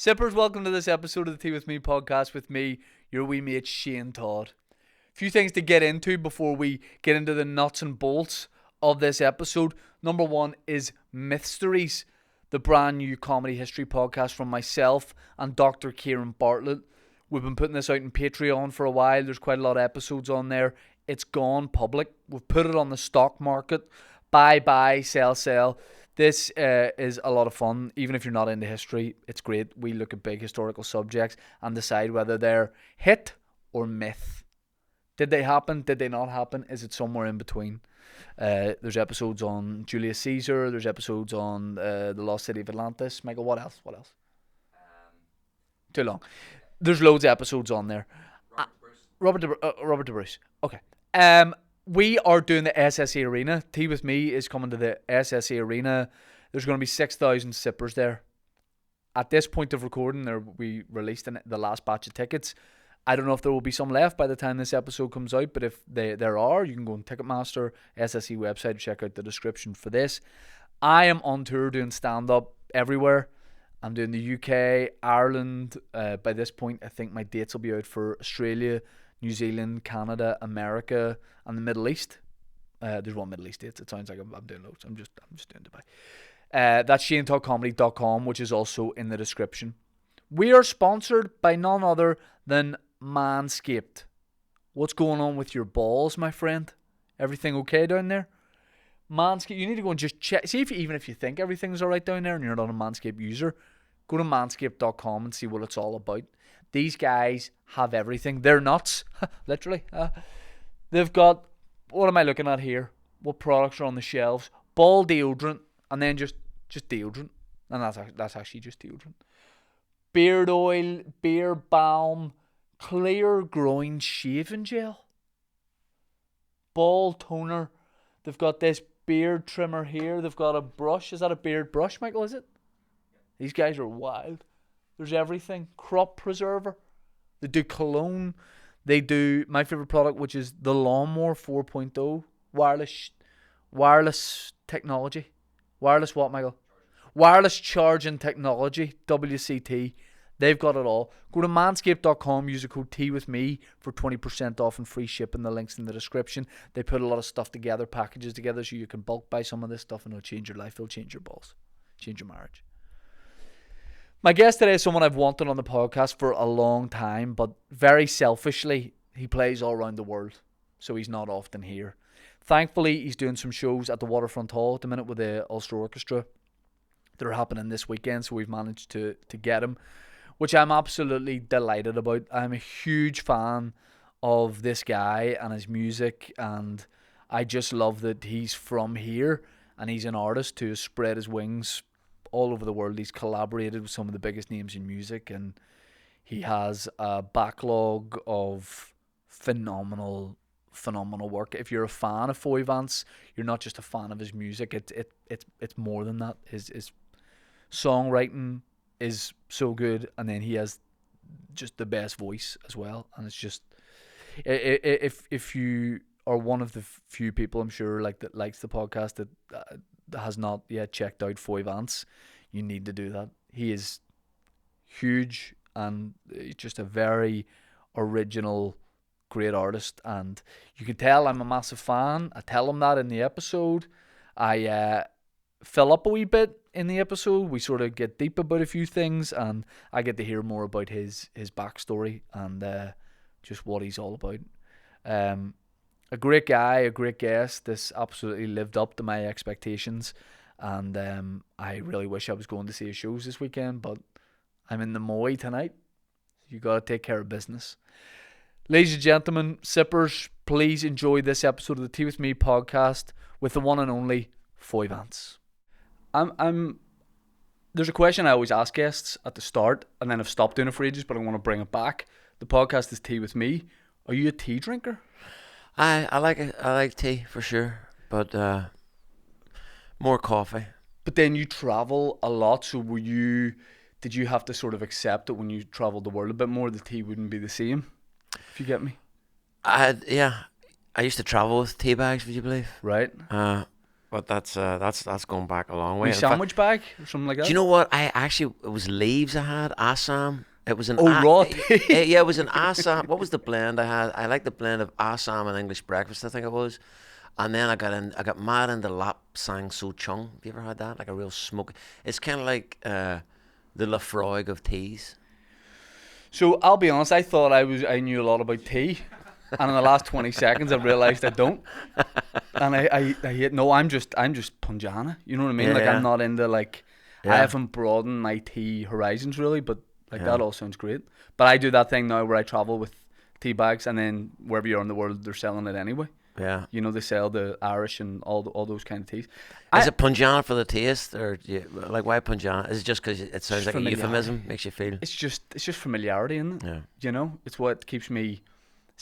Sippers, welcome to this episode of the Tea With Me podcast with me, your wee mate Shane Todd. A few things to get into before we get into the nuts and bolts of this episode. Number one is Mythstories, the brand new comedy history podcast from myself and Dr. Kieran Bartlett. We've been putting this out on Patreon for a while. There's quite a lot of episodes on there. It's gone public. We've put it on the stock market. Buy, sell. This is a lot of fun. Even if you're not into history, it's great. We look at big historical subjects and decide whether they're hit or myth. Did they happen? Did they not happen? Is it somewhere in between? There's episodes on Julius Caesar. There's episodes on the lost city of Atlantis. Michael, what else? Too long. There's loads of episodes on there. Robert De Bruce. Okay. We are doing the SSE Arena. Tea With Me is coming to the SSE Arena. There's going to be 6,000 sippers there. At this point of recording, we released the last batch of tickets. I don't know if there will be some left by the time this episode comes out, but if there are, you can go on Ticketmaster, SSE website, check out the description for this. I am on tour doing stand-up everywhere. I'm doing the UK, Ireland. By this point, I think my dates will be out for Australia, New Zealand, Canada, America, and the Middle East. There's one Middle East date. It sounds like I'm doing loads. I'm just doing Dubai. That's ShaneTalkComedy.com, which is also in the description. We are sponsored by none other than Manscaped. What's going on with your balls, my friend? Everything okay down there? Manscaped, you need to go and just check. See even if you think everything's alright down there and you're not a Manscaped user, go to manscaped.com and see what it's all about. These guys have everything. They're nuts, literally. They've got, what am I looking at here? What products are on the shelves? Ball deodorant, and then just deodorant. And that's actually just deodorant. Beard oil, beard balm, clear groin shaving gel, ball toner. They've got this beard trimmer here. They've got a brush. Is that a beard brush, Michael, is it? These guys are wild. There's everything. Crop preserver. They do cologne. They do my favorite product, which is the Lawnmower 4.0 wireless technology. Wireless what, Michael? Wireless charging technology, WCT. They've got it all. Go to manscaped.com, use the code TEAWITHME for 20% off and free shipping. The link's in the description. They put a lot of stuff together, packages together, so you can bulk buy some of this stuff and it'll change your life. It'll change your balls. Change your marriage. My guest today is someone I've wanted on the podcast for a long time, but very selfishly, he plays all around the world, so he's not often here. Thankfully, he's doing some shows at the Waterfront Hall at the minute with the Ulster Orchestra. They're happening this weekend, so we've managed to get him, which I'm absolutely delighted about. I'm a huge fan of this guy and his music, and I just love that he's from here and he's an artist who has spread his wings all over the world. He's collaborated with some of the biggest names in music, and he has a backlog of phenomenal work. If you're a fan of Foy Vance, you're not just a fan of his music. It's more than that. His songwriting is so good, and then he has just the best voice as well. And it's just, if you are one of the few people, I'm sure, that likes the podcast that has not yet checked out Foy Vance, you need to do that. He is huge and just a very original, great artist, and you can tell I'm a massive fan. I tell him that in the episode. I fill up a wee bit in the episode. We sort of get deep about a few things, and I get to hear more about his backstory and just what he's all about. A great guy, a great guest. This absolutely lived up to my expectations, and I really wish I was going to see his shows this weekend, but I'm in the Moy tonight. You got to take care of business. Ladies and gentlemen, sippers, please enjoy this episode of the Tea With Me podcast with the one and only Foy Vance. There's a question I always ask guests at the start, and then I've stopped doing it for ages, but I want to bring it back. The podcast is Tea With Me. Are you a tea drinker? I like it. I like tea for sure, but more coffee. But then you travel a lot, so did you have to sort of accept that when you traveled the world a bit more, the tea wouldn't be the same? If you get me. I used to travel with tea bags, would you believe? Right. but that's going back a long way. Wee In fact, sandwich bag or something like that. do you know what? It was leaves I had, Assam. It was an raw yeah, it was an Assam. What was the blend I had? I like the blend of Assam and English breakfast, I think it was. And then I got mad into Lap Sang So Chung. Have you ever had that? Like a real smoky. It's kind of like the Lafroig of teas. So I'll be honest, I thought I knew a lot about tea, and in the last 20 seconds I realised I don't. And I hate. No, I'm just Punjana. You know what I mean? Yeah, like yeah. I'm not into like. Yeah. I haven't broadened my tea horizons really, but like Yeah. that all sounds great. But I do that thing now where I travel with tea bags, and then wherever you are in the world, they're selling it anyway. Yeah. You know, they sell the Irish and all those kind of teas. Is it Punjana for the taste, or like why Punjana? Is it just because it sounds like a familiarity. euphemism, makes you feel? It's just familiarity, isn't it? Yeah. You know, it's what keeps me.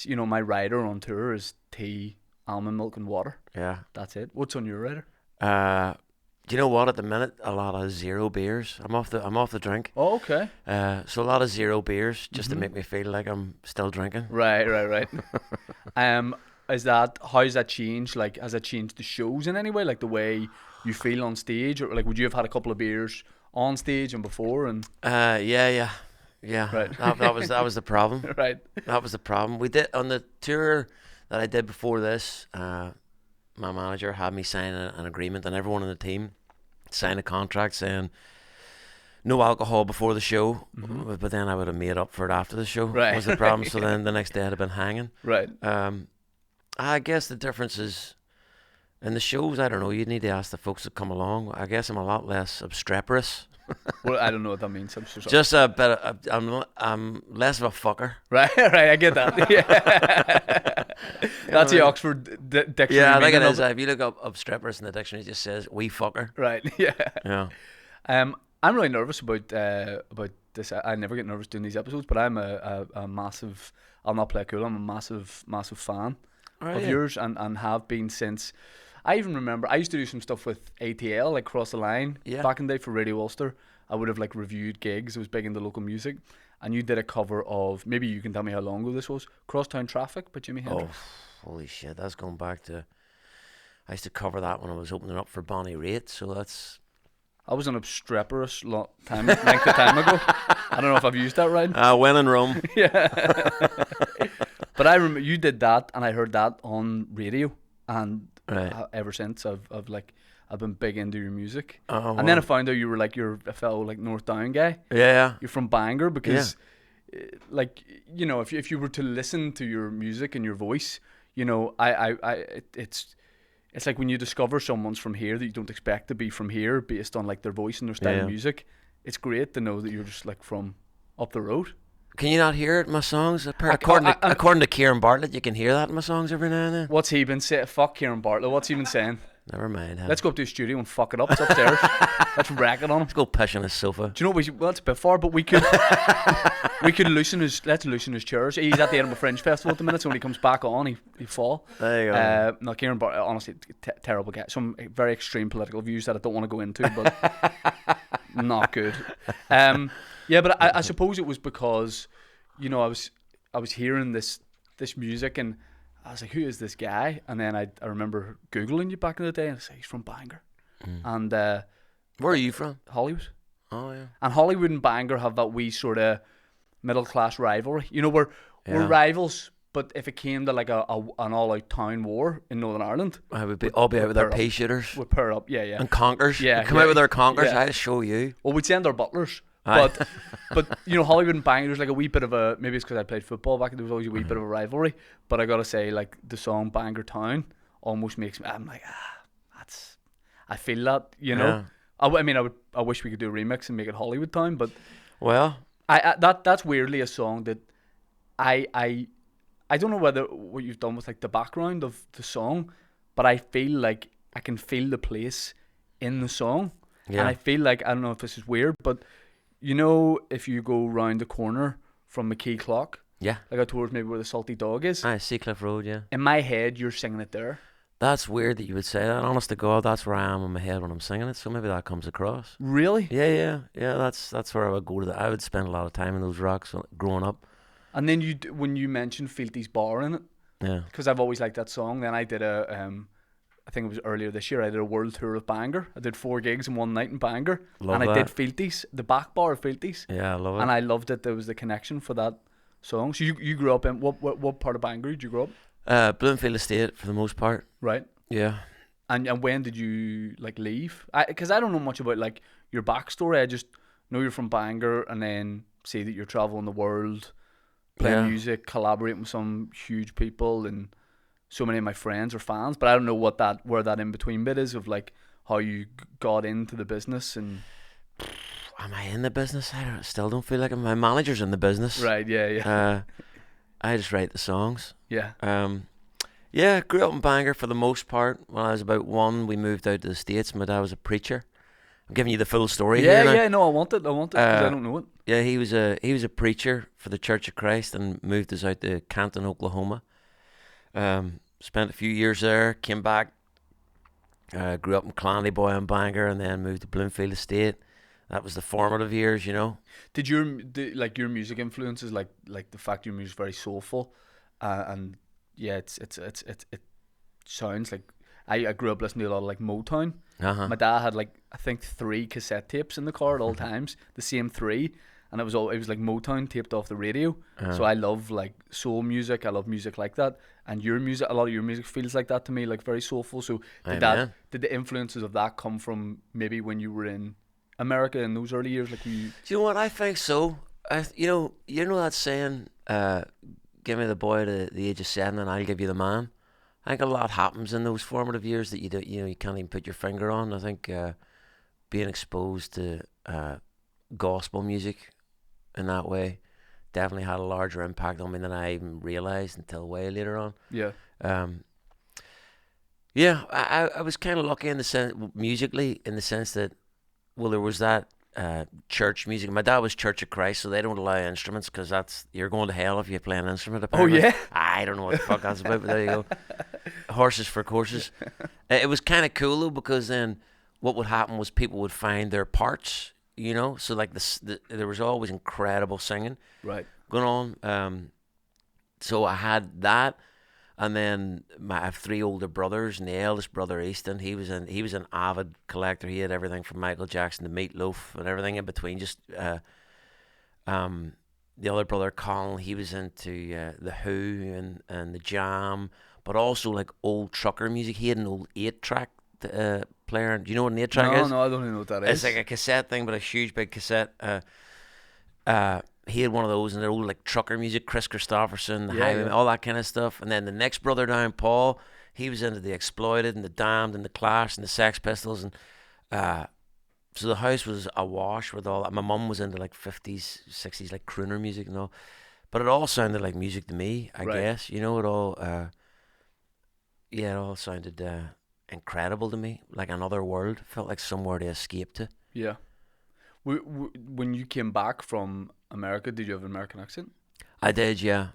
You know, my rider on tour is tea, almond milk, and water. Yeah. That's it. What's on your rider? Do you know what? At the minute, a lot of zero beers. I'm off the drink. Oh, okay. So a lot of zero beers just to make me feel like I'm still drinking. Right. How's that changed? Like, has it changed the shows in any way? Like the way you feel on stage, or like would you have had a couple of beers on stage and before and? Yeah. Right. That was the problem. Right. That was the problem. We did on the tour that I did before this. My manager had me sign an agreement, and everyone on the team signed a contract saying no alcohol before the show. But then I would have made up for it after the show. Right. Was the problem. So then the next day I'd have been hanging. Right. I guess the difference is in the shows. I don't know. You need to ask the folks that come along. I guess I'm a lot less obstreperous. Well, I don't know what that means. I'm so sorry. Just a bit. I'm less of a fucker. Right. I get that. Yeah. That's the Oxford dictionary. Yeah, I think it meaning is. of If you look up obstreperous in the dictionary, it just says "wee fucker." Right. Yeah. Yeah. I'm really nervous about this. I never get nervous doing these episodes, but I'm a massive. I'll not play it cool. I'm a massive fan of yours, and have been since. I even remember I used to do some stuff with ATL, like Cross the Line, back in the day for Radio Ulster. I would have like reviewed gigs. It was big into local music, and you did a cover of, maybe you can tell me how long ago this was, Crosstown Traffic by Jimi Hendrix. Oh, holy shit! That's going back to. I used to cover that when I was opening up for Bonnie Raitt, so that's. I was an obstreperous length of time ago. I don't know if I've used that right. When in Rome. Yeah. But I remember you did that, and I heard that on radio, and ever since I've been big into your music. And then I found out you were like you're a fellow like North Down guy. Yeah. You're from Bangor because, like, you know, if you were to listen to your music and your voice, you know, it's like when you discover someone's from here that you don't expect to be from here based on like their voice and their style of music. It's great to know that you're just like from up the road. Can you not hear it in my songs? According to Kieran Bartlett, you can hear that in my songs every now and then. What's he been saying? Fuck Kieran Bartlett. What's he been saying? Never mind. Let's go up to the studio and fuck it up. It's upstairs. Let's rack it on him. Let's go piss on his sofa. Do you know what well, it's a bit far, but we could loosen his chairs. He's at the Edinburgh Fringe Festival at the minute, so when he comes back on, he fall. There you go. No, Kieran Bartlett, honestly, terrible guy. Some very extreme political views that I don't want to go into, but not good. Yeah, but I suppose it was because, you know, I was hearing this music and I was like, who is this guy? And then I remember Googling you back in the day, and I said, he's from Bangor. And where are you from? Hollywood. Oh yeah. And Hollywood and Bangor have that wee sort of middle class rivalry. You know, we're rivals, but if it came to like an all out town war in Northern Ireland, I would be all be out with our pea shooters. We'd pair up, yeah. And conkers. Yeah. We'd come out with our conkers. Yeah. I'll show you. Well, we'd send our butlers. But you know, Hollywood and Bangor, there's like a wee bit of a, maybe it's because I played football back, there was always a wee bit of a rivalry. But I gotta say, like, the song Bangor Town almost makes me, I'm like, I feel that, you know. Yeah. I wish we could do a remix and make it Hollywood Town, but well, that's weirdly a song that I don't know whether what you've done with like the background of the song, but I feel like I can feel the place in the song. Yeah. And I feel like, I don't know if this is weird, but you know, if you go round the corner from McKee Clock, like out towards maybe where the Salty Dog is, Seacliff Road, yeah. In my head, you're singing it there. That's weird that you would say that. Honest to God, that's where I am in my head when I'm singing it. So maybe that comes across. Really? Yeah. That's where I would go to. I would spend a lot of time in those rocks growing up. And then when you mentioned Fealty's Bar in it, because I've always liked that song. Then I did I think it was earlier this year, I did a world tour of Bangor. I did 4 gigs in one night in Bangor. Love and I that. did Fealties, the back bar of Fealties. Yeah, I love it. And I loved it. There was the connection for that song. So you grew up in, what part of Bangor did you grow up? Bloomfield Estate for the most part. Right. Yeah. And when did you like leave? Because I don't know much about like your backstory. I just know you're from Bangor, and then see that you're traveling the world, playing music, collaborating with some huge people, and so many of my friends are fans. But I don't know where that in between bit is of like how you got into the business. And am I in the business? Still don't feel like my manager's in the business. Right. Yeah. I just write the songs. Yeah. Yeah, grew up in Bangor for the most part. When I was about 1, we moved out to the States. My dad was a preacher. I'm giving you the full story here now. Yeah, no, I want it because I don't know it. Yeah, he was a preacher for the Church of Christ and moved us out to Canton, Oklahoma. Spent a few years there, came back, grew up in Clanleyboy in Bangor, and then moved to Bloomfield Estate. That was the formative years, you know. Did your music influences like the fact your music's very soulful, and yeah, it sounds like I grew up listening to a lot of like Motown. My dad had like I think 3 cassette tapes in the car at all times, the same 3, and it was like Motown taped off the radio. So I love like soul music. I love music like that, and your music, a lot of your music feels like that to me, like very soulful. So did the influences of that come from maybe when you were in America in those early years? Like, do you know what? I think so. You know that saying, "Give me the boy to the age of 7, and I'll give you the man." I think a lot happens in those formative years that you can't even put your finger on. I think being exposed to gospel music in that way definitely had a larger impact on me than I even realized until way later on. Yeah. Yeah, I was kind of lucky in the sense musically, in the sense that, well, there was that church music. My dad was Church of Christ, so they don't allow instruments because you're going to hell if you play an instrument. Apparently. Oh yeah. I don't know what the fuck that's about, but there you go. Horses for courses. It was kind of cool though, because then what would happen was people would find their parts, you know. So like there was always incredible singing going on. So I had that. And then I have 3 older brothers, and the eldest brother, Easton, he was an avid collector. He had everything from Michael Jackson to Meat Loaf and everything in between. Just the other brother, Colin, he was into the Who and the Jam, but also like old trucker music. He had an old 8-track player. Do you know what an 8-track is? No, I don't even know what that is. It's like a cassette thing, but a huge big cassette. He had one of those, and they're all like trucker music, Chris Christopherson, the Highwaymen, all that kind of stuff. And then the next brother down, Paul, he was into the Exploited and the Damned and the Clash and the Sex Pistols, and so the house was awash with all that. My mum was into like 50s, 60s, like crooner music and all, but it all sounded like music to me. I guess it all, it all sounded incredible to me, like another world. Felt like somewhere to escape to. Yeah. When you came back from America, did you have an American accent? I did, yeah.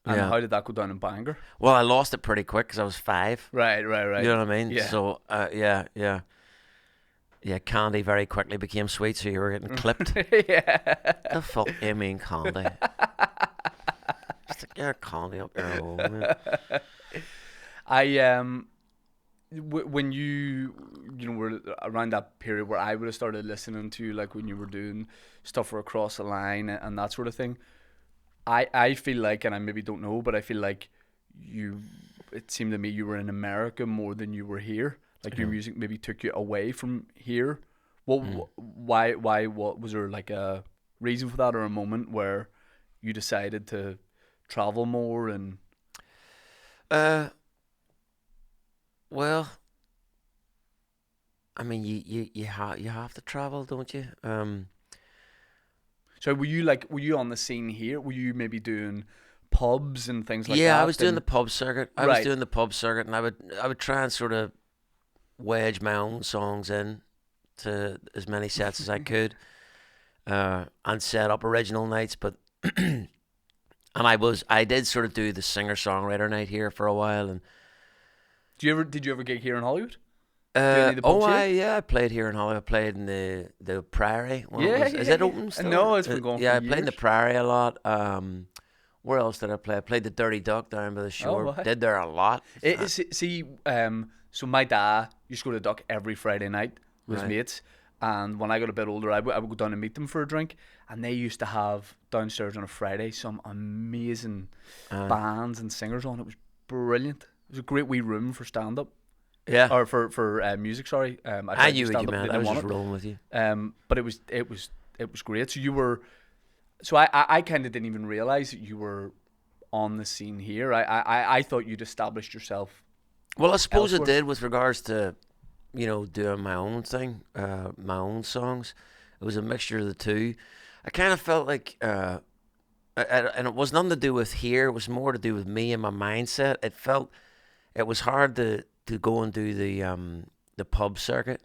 And how did that go down in Bangor? Well, I lost it pretty quick because I was 5. Right. You know what I mean? Yeah. So, yeah. Candy very quickly became sweet, so you were getting clipped. Yeah. The fuck you mean, Candy? Stick your candy up your hole, man. When you were around that period where I would have started listening to, like when you were doing stuff for Across the Line and that sort of thing, I feel like, and I maybe don't know, but I feel like it seemed to me you were in America more than you were here. Like your music maybe took you away from here. Why what was there like a reason for that, or a moment where you decided to travel more? And well, I mean, you have to travel, don't you? So were you on the scene here? Were you maybe doing pubs and things like that? Yeah, I was doing the pub circuit. I was doing the pub circuit, and I would try and sort of wedge my own songs in to as many sets as I could, and set up original nights. But and I did sort of do the singer-songwriter night here for a while. And did you ever gig here in Hollywood? I played here in Hollywood. I played in the Prairie. Is it open still? No, it's been going for years. I played in the Prairie a lot. Where else did I play? I played the Dirty Duck down by the shore. Oh, wow. Did there a lot. So my dad used to go to Duck every Friday night with his Right. mates. And when I got a bit older, I would go down and meet them for a drink. And they used to have downstairs on a Friday some amazing bands and singers on. It was brilliant. It was a great wee room for stand up Yeah. or for music. Sorry, I I tried to knew what you stand up, meant. they I didn't was want just it. rolling with you. But it was great. So you were, so I kind of didn't even realize that you were on the scene here. I thought you'd established yourself. Well, I suppose elsewhere. it did with regards to, doing my own thing, my own songs. It was a mixture of the two. I kind of felt like, and it was nothing to do with here. It was more to do with me and my mindset. It was hard to go and do the pub circuit,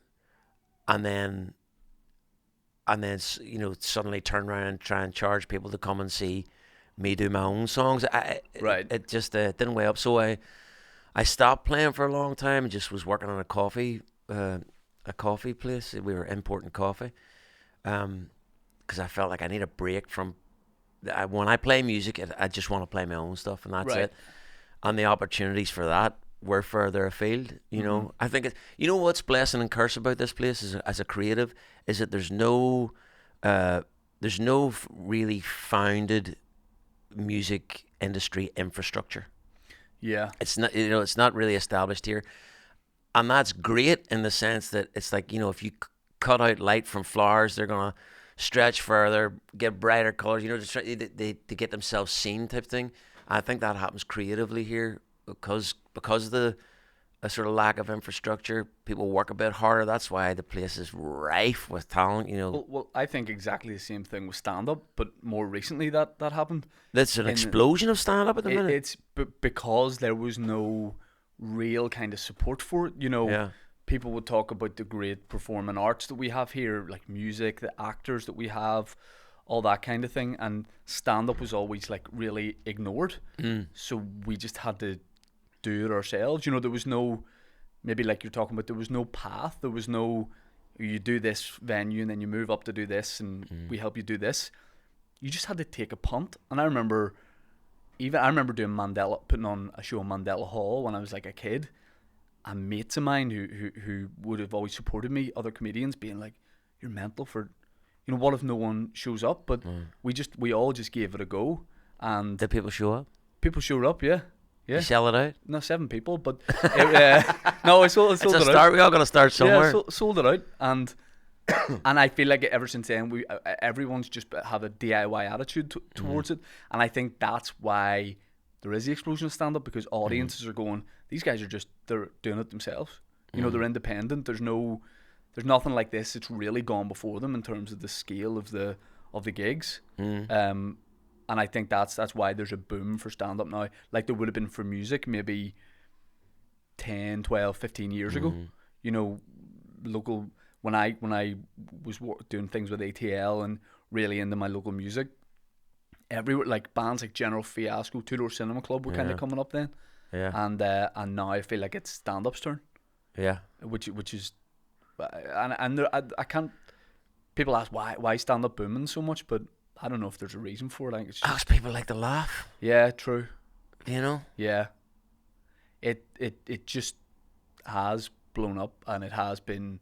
and then suddenly turn around and try and charge people to come and see me do my own songs. Right. It just didn't weigh up. So I stopped playing for a long time and just was working on a coffee place. We were importing coffee, because I felt like I need a break from. When I play music, I just want to play my own stuff, and that's Right. it. And the opportunities for that were further afield. I think what's blessing and curse about this place as a creative is that there's no really founded music industry infrastructure. Yeah. It's not it's not really established here, and that's great in the sense that it's like, if you cut out light from flowers, they're gonna stretch further, get brighter colors, to get themselves seen type thing. I think that happens creatively here because of the a sort of lack of infrastructure. People work a bit harder. That's why the place is rife with talent. Well, I think exactly the same thing with stand up, but more recently that happened. That's an explosion of stand up at the minute. It's because there was no real kind of support for it. Yeah. People would talk about the great performing arts that we have here, like music, the actors that we have, all that kind of thing. And stand up was always like really ignored. So we just had to do it ourselves. There was no, maybe like you're talking about, there was no path. There was no, you do this venue and then you move up to do this and we help you do this. You just had to take a punt. And I remember doing putting on a show in Mandela Hall when I was like a kid. And mates of mine who would have always supported me, other comedians, being like, "You're mental for, what if no one shows up?" But we all just gave it a go, and Did people show up? people showed up. Yeah. You sell it out? No, 7 people, but no, I sold It's it a out. start. We all got to start somewhere. Yeah, sold it out, and I feel like ever since then everyone's just have a DIY attitude towards it, and I think that's why there is the explosion of stand up, because audiences are going, these guys they're doing it themselves. They're independent. There's nothing like this. It's really gone before them in terms of the scale of the gigs. And I think that's why there's a boom for stand up now. Like there would have been for music maybe 10, 12, 15 years ago. Local when I was doing things with ATL and really into my local music, everywhere, like bands like General Fiasco, Two Door Cinema Club were kind of coming up then. Yeah. And now I feel like it's stand up's turn. Yeah. Which is, and there, I can't. People ask why stand up booming so much, but I don't know if there's a reason for it. I think it's just, People like to laugh. yeah, true. Yeah. It just has blown up, and it has been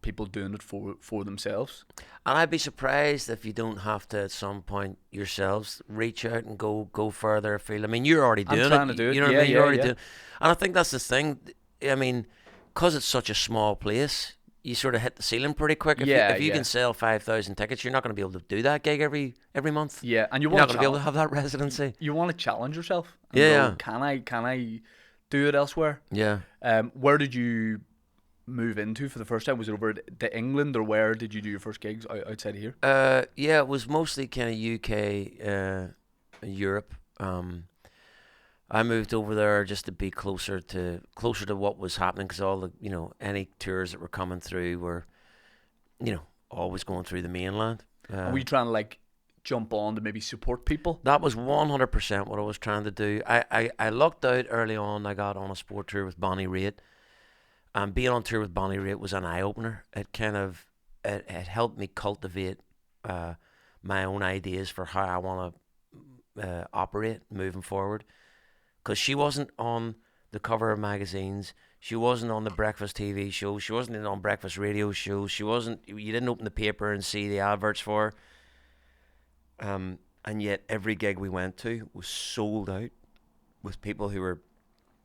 people doing it for themselves. And I'd be surprised if you don't have to at some point yourselves reach out and go further afield. I mean, you're already doing it. I'm trying to do it. You know what I Yeah, mean? You're yeah, already yeah. doing. And I think that's the thing. I mean, because it's such a small place, you sort of hit the ceiling pretty quick. If you can sell 5,000 tickets, you're not going to be able to do that gig every month. Yeah, and you're not going to be able to have that residency. You want to challenge yourself. And Yeah. go, can I do it elsewhere? Yeah. Where did you move into for the first time? Was it over to England, or where did you do your first gigs outside of here? Yeah, it was mostly kind of UK, Europe. I moved over there just to be closer to what was happening, because all the any tours that were coming through were always going through the mainland. Were you trying to like jump on to maybe support people? That was 100% what I was trying to do. I lucked out early on. I got on a sport tour with Bonnie Raitt. And being on tour with Bonnie Raitt was an eye-opener. It kind of it helped me cultivate my own ideas for how I want to operate moving forward. Because she wasn't on the cover of magazines. She wasn't on the breakfast TV show. She wasn't on breakfast radio shows. She wasn't. You didn't open the paper and see the adverts for her. And yet every gig we went to was sold out with people who were,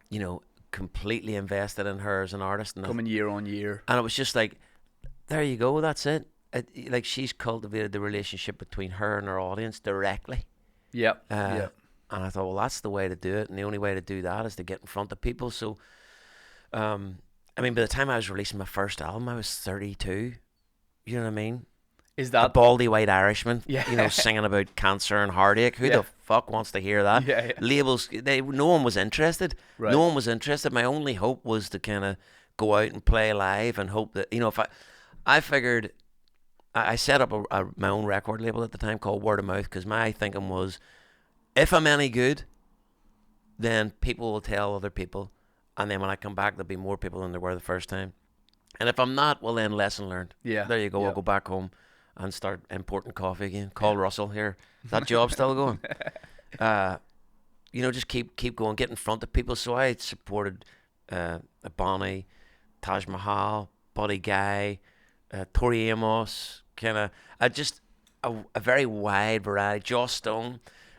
you know, completely invested in her as an artist. And Coming year on year. And it was just like, there you go, that's it. Like, she's cultivated the relationship between her and her audience directly. Yep. And I thought, well, that's the way to do it. And the only way to do that is to get in front of people. So, I mean, by the time I was releasing my first album, I was 32. You know what I mean? Is that a baldy white Irishman? Yeah. You know, singing about cancer and heartache. Who the fuck wants to hear that? Yeah. Labels. No one was interested. Right. No one was interested. My only hope was to kind of go out and play live and hope that, you know, if I figured, I set up my own record label at the time called Word of Mouth, because my thinking was, if I'm any good, then people will tell other people, and then when I come back, there'll be more people than there were the first time. And if I'm not, well, then lesson learned. Yeah. There you go. Yeah. I'll go back home and start importing coffee again. Call Russell here. Is that job still going? You know, just keep going, get in front of people. So I supported Bonnie, Taj Mahal, Buddy Guy, Tori Amos, kind of a very wide variety. Joss Stone,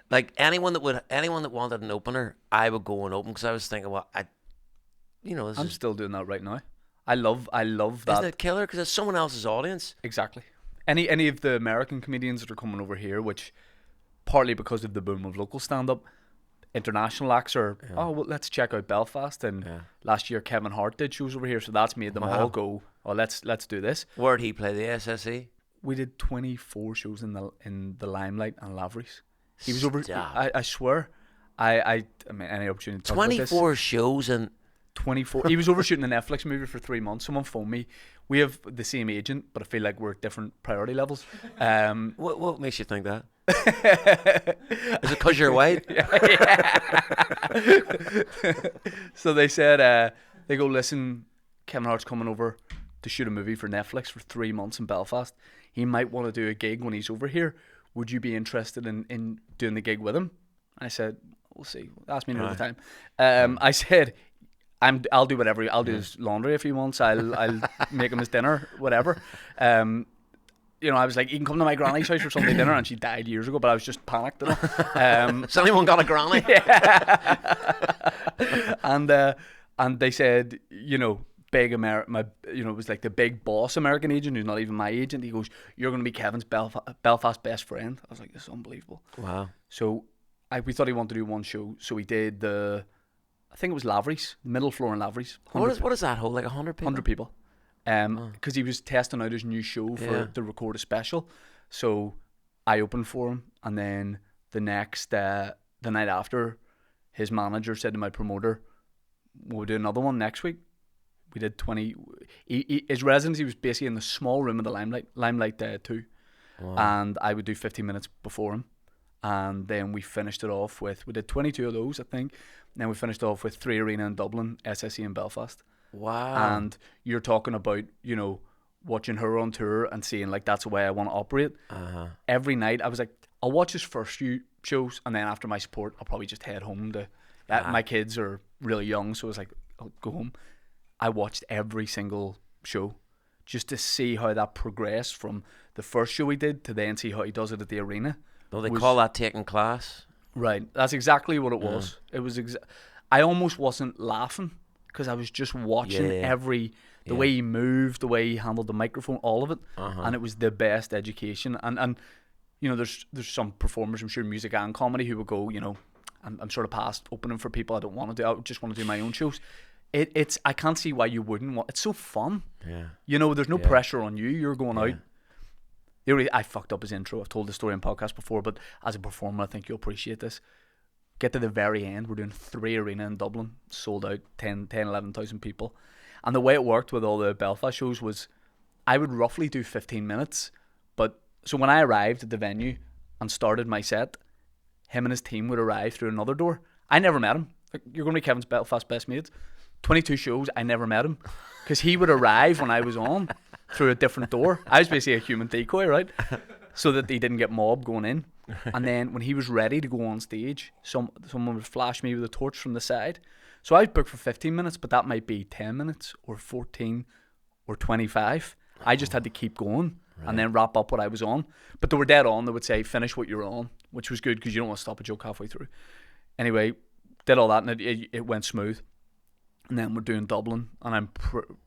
like anyone that wanted an opener, I would go and open, because I was thinking, well, I'm still doing that right now. I love that. Isn't it killer? Because it's someone else's audience. Exactly. Any of the American comedians that are coming over here, which partly because of the boom of local stand-up, international acts are, well, let's check out Belfast. And last year Kevin Hart did shows over here, so that's made them all go, oh, let's do this. Where'd he play? The SSE? We did 24 shows in the Limelight and Lavery's. He was over. Stop. I swear. I mean, any opportunity to talk about this. 24 shows and 24. He was overshooting a Netflix movie for 3 months. Someone phoned me. We have the same agent, but I feel like we're at different priority levels. What makes you think that? Is it because you're white? So they said, they go, listen, Kevin Hart's coming over to shoot a movie for Netflix for 3 months in Belfast. He might want to do a gig when he's over here. Would you be interested in doing the gig with him? I said, we'll see. Ask me another time. I said, I'll do whatever. I'll do his laundry if he wants. I'll make him his dinner, whatever. You know, I was like, you can come to my granny's house for Sunday dinner, and she died years ago, but I was just panicked. Has anyone got a granny? And they said, you know, big it was like the big boss American agent who's not even my agent. He goes, you're going to be Kevin's Belfast best friend. I was like, this is unbelievable. Wow. So we thought he wanted to do one show, so we did I think it was Lavery's, middle floor in Lavery's. What is that hold? Like 100 people? 100 people. Because he was testing out his new show to record a special. So I opened for him, and then the night after, his manager said to my promoter, we'll do another one next week. We did 20. His residency was basically in the small room of the Limelight 2. Wow. And I would do 15 minutes before him. And then we finished it off we did 22 of those, I think. And then we finished off with 3 Arena in Dublin, SSE in Belfast. Wow. And you're talking about, you know, watching her on tour and seeing, like, that's the way I want to operate. Every night I was like, I'll watch his first few shows, and then after my support, I'll probably just head home to... My kids are really young, so I was like, I'll go home. I watched every single show just to see how that progressed from the first show he did to then see how he does it at the Arena. Well, they call that taking class. Right. That's exactly what it was. It was... I almost wasn't laughing because I was just watching the way he moved, the way he handled the microphone, all of it. And it was the best education. And you know, there's some performers, I'm sure, music and comedy, who will go, you know, I'm sort of past opening for people I don't want to do. I just want to do my own shows. It's I can't see why you wouldn't want. It's so fun. Yeah. You know, there's no pressure on you. You're going out. I fucked up his intro. I've told the story in podcast before, but as a performer, I think you'll appreciate this. Get to the very end. We're doing 3 Arena in Dublin, sold out, 11,000 people. And the way it worked with all the Belfast shows was I would roughly do 15 minutes. But so when I arrived at the venue and started my set, him and his team would arrive through another door. I never met him. Like, you're going to be Kevin's Belfast best mates. 22 shows, I never met him. Because he would arrive when I was on through a different door. I was basically a human decoy, right? So that he didn't get mobbed going in. And then when he was ready to go on stage, someone would flash me with a torch from the side. So I booked for 15 minutes, but that might be 10 minutes or 14 or 25. I just had to keep going and then wrap up what I was on. But they were dead on. They would say, finish what you're on, which was good because you don't want to stop a joke halfway through. Anyway, did all that and it went smooth. And then we're doing Dublin, and I'm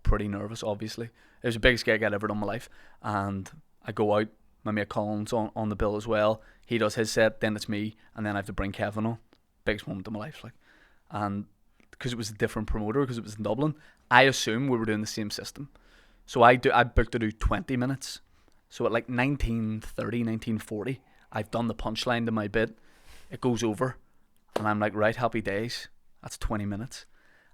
pretty nervous, obviously. It was the biggest gig I'd ever done in my life. And I go out, my mate Colin's on the bill as well. He does his set, then it's me, and then I have to bring Kevin on. Biggest moment of my life. And because it was a different promoter, because it was in Dublin, I assumed we were doing the same system. So I booked to do 20 minutes. So at 19:30, 19:40, I've done the punchline to my bit. It goes over, and I'm like, right, happy days. That's 20 minutes.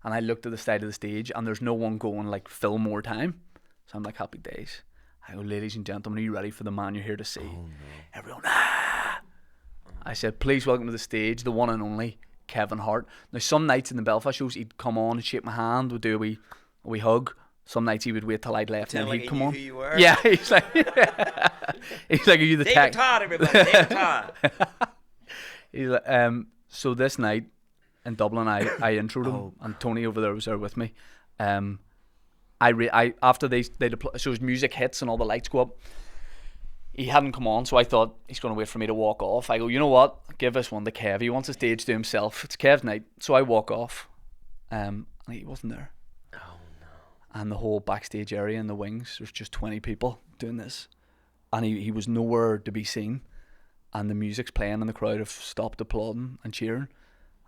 And I looked at the side of the stage, and there's no one going, fill more time. So I'm like, happy days. I go, ladies and gentlemen, are you ready for the man you're here to see? Oh, no. Everyone, ah! I said, please welcome to the stage, the one and only Kevin Hart. Now, some nights in the Belfast shows, he'd come on and shake my hand, we'd do a wee hug. Some nights he would wait till I'd left, and then he'd come on. Who you were. Yeah, he's like, are you the tech? David Todd, everybody, David Todd. He's like, so this night, in Dublin, I introed him, and Tony over there was there with me. After they deploy, so his music hits and all the lights go up. He hadn't come on, so I thought he's going to wait for me to walk off. I go, you know what? Give this one to Kev. He wants the stage to himself. It's Kev's night, so I walk off, and he wasn't there. Oh no! And the whole backstage area in the wings, there's just 20 people doing this, and he was nowhere to be seen. And the music's playing, and the crowd have stopped applauding and cheering.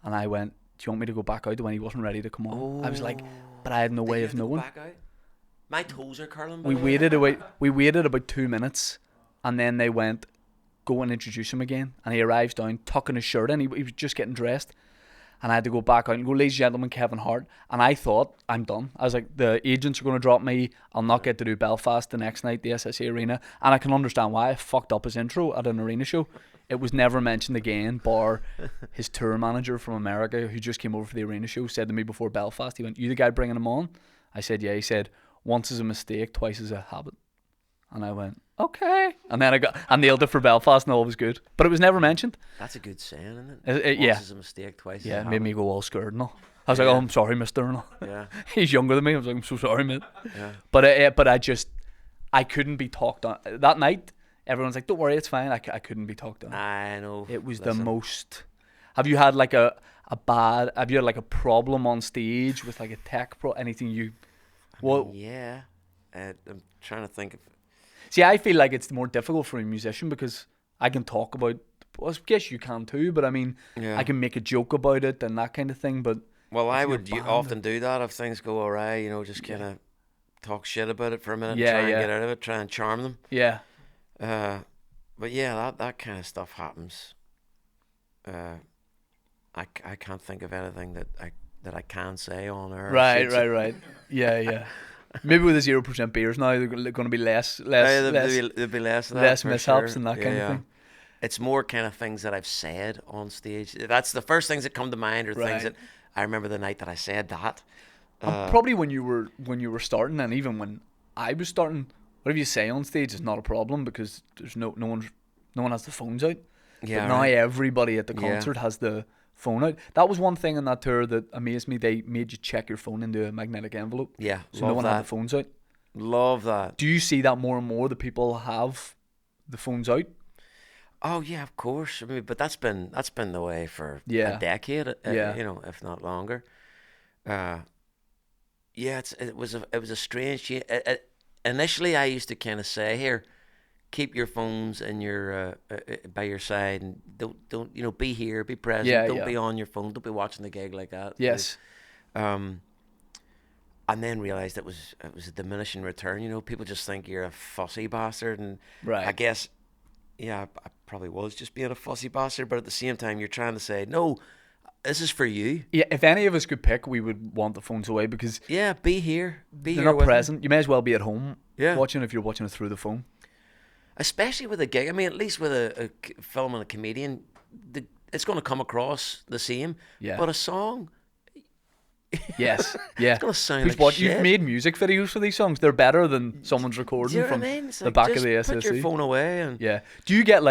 And I went, do you want me to go back out when he wasn't ready to come on? Oh. I was like, but I had no way of knowing. Back out? My toes are curling. We waited about 2 minutes, and then they went, go and introduce him again. And he arrives down, tucking his shirt in. He was just getting dressed. And I had to go back out and go, ladies and gentlemen, Kevin Hart. And I thought, I'm done. I was like, the agents are going to drop me. I'll not get to do Belfast the next night, the SSE Arena. And I can understand why. I fucked up his intro at an arena show. It was never mentioned again, bar his tour manager from America, who just came over for the arena show, said to me before Belfast, he went, you the guy bringing him on? I said, yeah. He said, once is a mistake, twice is a habit. And I went, okay. And then I nailed it for Belfast, and all was good. But it was never mentioned. That's a good saying, isn't it? Yeah. Once is a mistake, twice is a habit. Yeah, made me go all scared and all. I was like, oh, I'm sorry, mister. And all. Yeah. He's younger than me. I was like, I'm so sorry, mate. Yeah. But I couldn't be talked on. That night, everyone's like, don't worry, it's fine. I couldn't be talked on. I know. It was the most... Have you had have you had a problem on stage with a tech anything you... Yeah. I'm trying to think of... See, I feel like it's more difficult for a musician because I can talk about... Well, I guess you can too, but I mean, I can make a joke about it and that kind of thing, but... Well, I would often do that if things go awry, just kind of talk shit about it for a minute and try and get out of it, try and charm them. Yeah. But yeah, that kind of stuff happens. I can't think of anything that I can say on air. Right. Yeah. Maybe with the 0% beers now, they're going to be less there'll be less of that, less mishaps sure. and that kind of thing. It's more kind of things that I've said on stage. That's the first things that come to mind, or things that I remember the night that I said that. Probably when you were starting, and even when I was starting, whatever you say on stage is not a problem because there's no one has the phones out. Yeah. But now everybody at the concert has the phone out. That was one thing on that tour that amazed me. They made you check your phone into a magnetic envelope. Yeah, so no one had the phones out. Love that. Do you see that more and more? The people have the phones out. Oh yeah, of course. I mean, but that's been the way for a decade. If not longer. It was a strange change. Initially, I used to kind of say, "Here, keep your phones in your by your side, and don't be here, be present. Don't be on your phone. Don't be watching the gig like that." Yes. And then realized it was a diminishing return. People just think you're a fussy bastard, and I guess, I probably was just being a fussy bastard. But at the same time, you're trying to say, no, this is for you. Yeah, if any of us could pick, we would want the phones away because be here. They're not present. You may as well be at home watching if you're watching it through the phone. Especially with a gig. I mean, at least with a film and a comedian, it's going to come across the same. Yeah. But a song. Yes, yeah. It's gonna sound like shit. You've made music videos for these songs. They're better than someone's recording from the back of the SSE. Put your phone away and do you get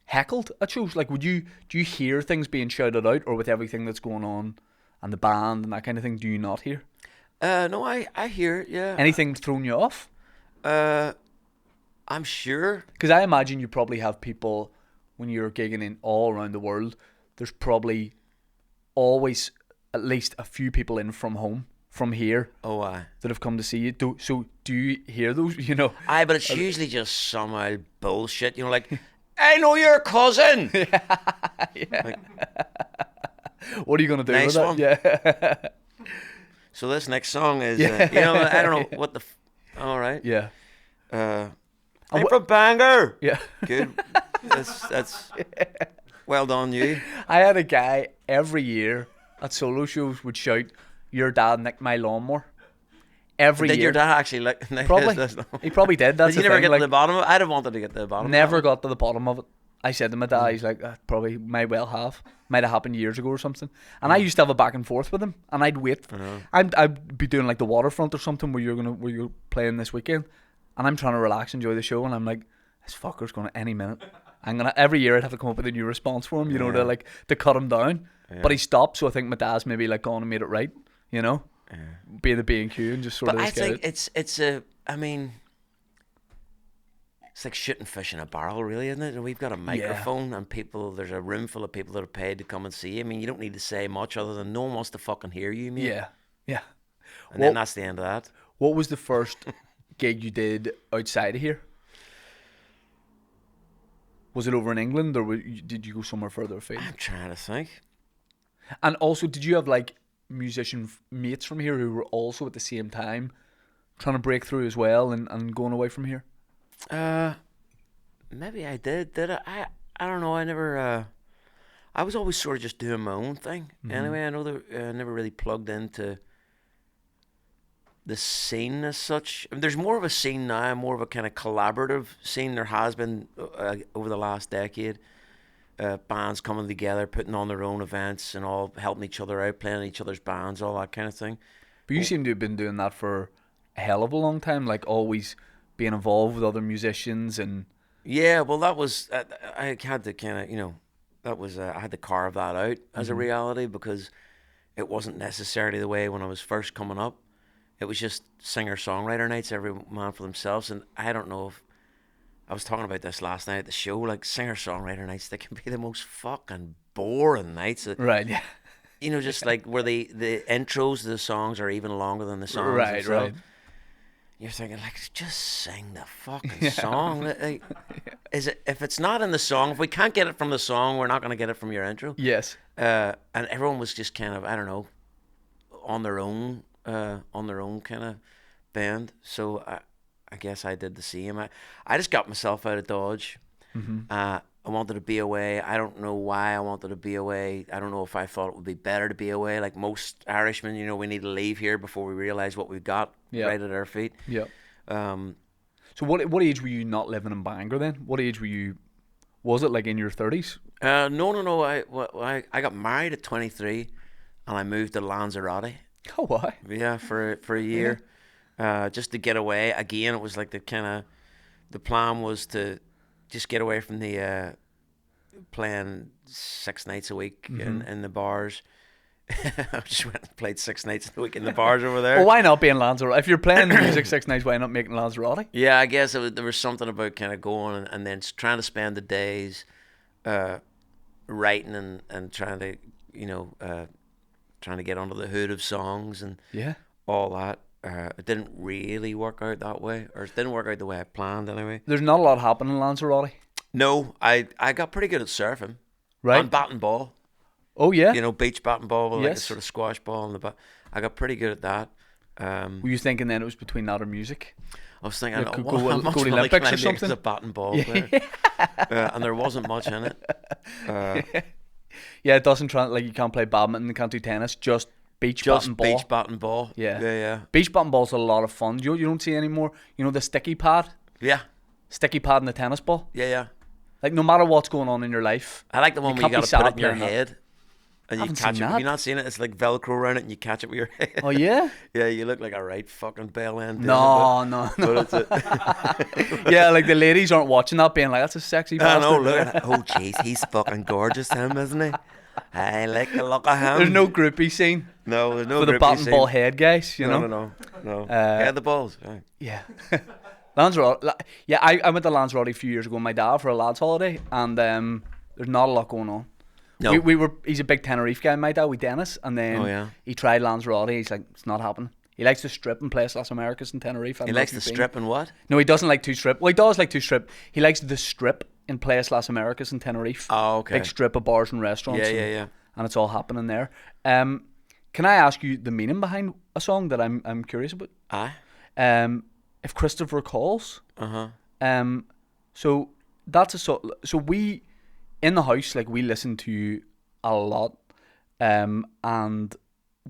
heckled at shows? Like, do you hear things being shouted out, or with everything that's going on and the band and that kind of thing, do you not hear No, I hear it. Yeah. anything thrown you off? I'm sure. Because I imagine you probably have people when you're gigging in all around the world. There's probably always at least a few people in from here. Oh, aye. That have come to see you. Do you hear those? You know. Aye, but it's usually just some old bullshit. You know, like, I know your cousin. Yeah. Like, what are you gonna do nice with that? one. Yeah. So this next song is, you know, I don't know what the. All right. Yeah. I'm from Bangor. Yeah. Good. That's well done, you. I had a guy every year at solo shows would shout, "Your dad nicked my lawnmower." Every Did year. your dad actually like? Probably. He probably did. That's Did you the never thing. get Like, to the bottom of it? I'd have wanted to get to the bottom. never of got to the bottom of it. I said to my dad, he's like, probably might well have. Might have happened years ago or something. And I used to have a back and forth with him, and I'd wait. I'd be doing like the waterfront or something where you're playing this weekend, and I'm trying to relax, enjoy the show, and I'm like, this fucker's going to any minute. Every year I'd have to come up with a new response for him, you know, to cut him down. Yeah. But he stopped, so I think my dad's maybe like gone and made it right, you know, being the B&Q and just sort of. But I think it's a. I mean. It's like shooting fish in a barrel, really, isn't it? And we've got a microphone, and there's a room full of people that are paid to come and see you. I mean, you don't need to say much other than no one wants to fucking hear you, mate. Yeah. And then that's the end of that. What was the first gig you did outside of here? Was it over in England, or did you go somewhere further afield? I'm trying to think. And also, did you have like musician mates from here who were also at the same time trying to break through as well and going away from here? Maybe I did. Did I? I don't know. I never. I was always sort of just doing my own thing. Anyway, I know that I never really plugged into the scene as such. I mean, there's more of a scene now, more of a kind of collaborative scene. There has been over the last decade. Bands coming together, putting on their own events, and all helping each other out, playing in each other's bands, all that kind of thing. But you seem to have been doing that for a hell of a long time, like always being involved with other musicians and. Yeah, well, that was I had to kind of, you know, that was I had to carve that out as a reality, because it wasn't necessarily the way when I was first coming up. It was just singer-songwriter nights, every man for themselves, and I don't know if I was talking about this last night at the show. Like, singer-songwriter nights, they can be the most fucking boring nights. Right. Yeah. You know, just like where the intros to the songs are even longer than the songs. Right. Right. You're thinking, like, just sing the fucking song. Like, is it, if it's not in the song, if we can't get it from the song, we're not going to get it from your intro. Yes. And everyone was just kind of, I don't know, on their own kind of band. So I guess I did the same. I just got myself out of Dodge. I wanted to be away. I don't know why I wanted to be away. I don't know if I thought it would be better to be away. Like most Irishmen, you know, we need to leave here before we realise what we've got right at our feet. Yeah. So what age were you not living in Bangor then? What age were you? Was it like in your 30s? No. I got married at 23, and I moved to Lanzarote. Oh, why? Yeah, for a year, just to get away. Again, it was like the plan was to just get away from the playing 6 nights a week in the bars. I just went and played 6 nights a week in the bars over there. Well, why not be in Lanzarote? If you're playing music 6 nights, why not make it in Lanzarote? Yeah, I guess there was something about kind of going and then trying to spend the days writing and trying to, you know, trying to get under the hood of songs and all that. It didn't really work out that way, or it didn't work out the way I planned anyway. There's not a lot happening in Lanzarote. No, I got pretty good at surfing. Right. And batting ball. Oh, yeah? You know, beach batting ball with like a sort of squash ball in the back. I got pretty good at that. Were you thinking then it was between that or music? I was thinking, Like, how go much to the money can Olympics I or make something? as a batting ball player? And there wasn't much in it. Yeah, it doesn't like you can't play badminton, you can't do tennis, just beach batting ball. Beach batting ball. Yeah. Beach batting ball's a lot of fun. You don't see anymore. You know the sticky pad? Yeah. Sticky pad and the tennis ball? Yeah. Like no matter what's going on in your life. I like the one where you got to put it in your head. And you Haven't catch seen it. that. Have you not seen it? It's like Velcro around it, and you catch it with your head. Oh yeah. Yeah, you look like a right fucking bell end. No. But it's a, Yeah, like the ladies aren't watching that, being like, "That's a sexy I bastard." know. Look at that. Oh, jeez, he's fucking gorgeous, him, isn't he? I like the look of him. There's no groupie scene No, there's no for the groupie bat and scene. ball head guys. You know. No. Head the balls. Right. Yeah. Lanzarote. Yeah, I went to Lanzarote a few years ago with my dad for a lads' holiday, and there's not a lot going on. No. We were. He's a big Tenerife guy, my dad, with Dennis, and then Oh, yeah. he tried Lanzarote. He's like, it's not happening. He likes to strip and play Las Americas in Tenerife. He likes to strip and what? No, he doesn't like to strip. Well, he does like to strip. He likes the strip in Las Americas in Tenerife. Oh, okay. Big strip of bars and restaurants. Yeah. And it's all happening there. Can I ask you the meaning behind a song that I'm curious about? Aye. If Christopher calls. Uh-huh. So that's a song. So we in the house, like, we listen to you a lot, and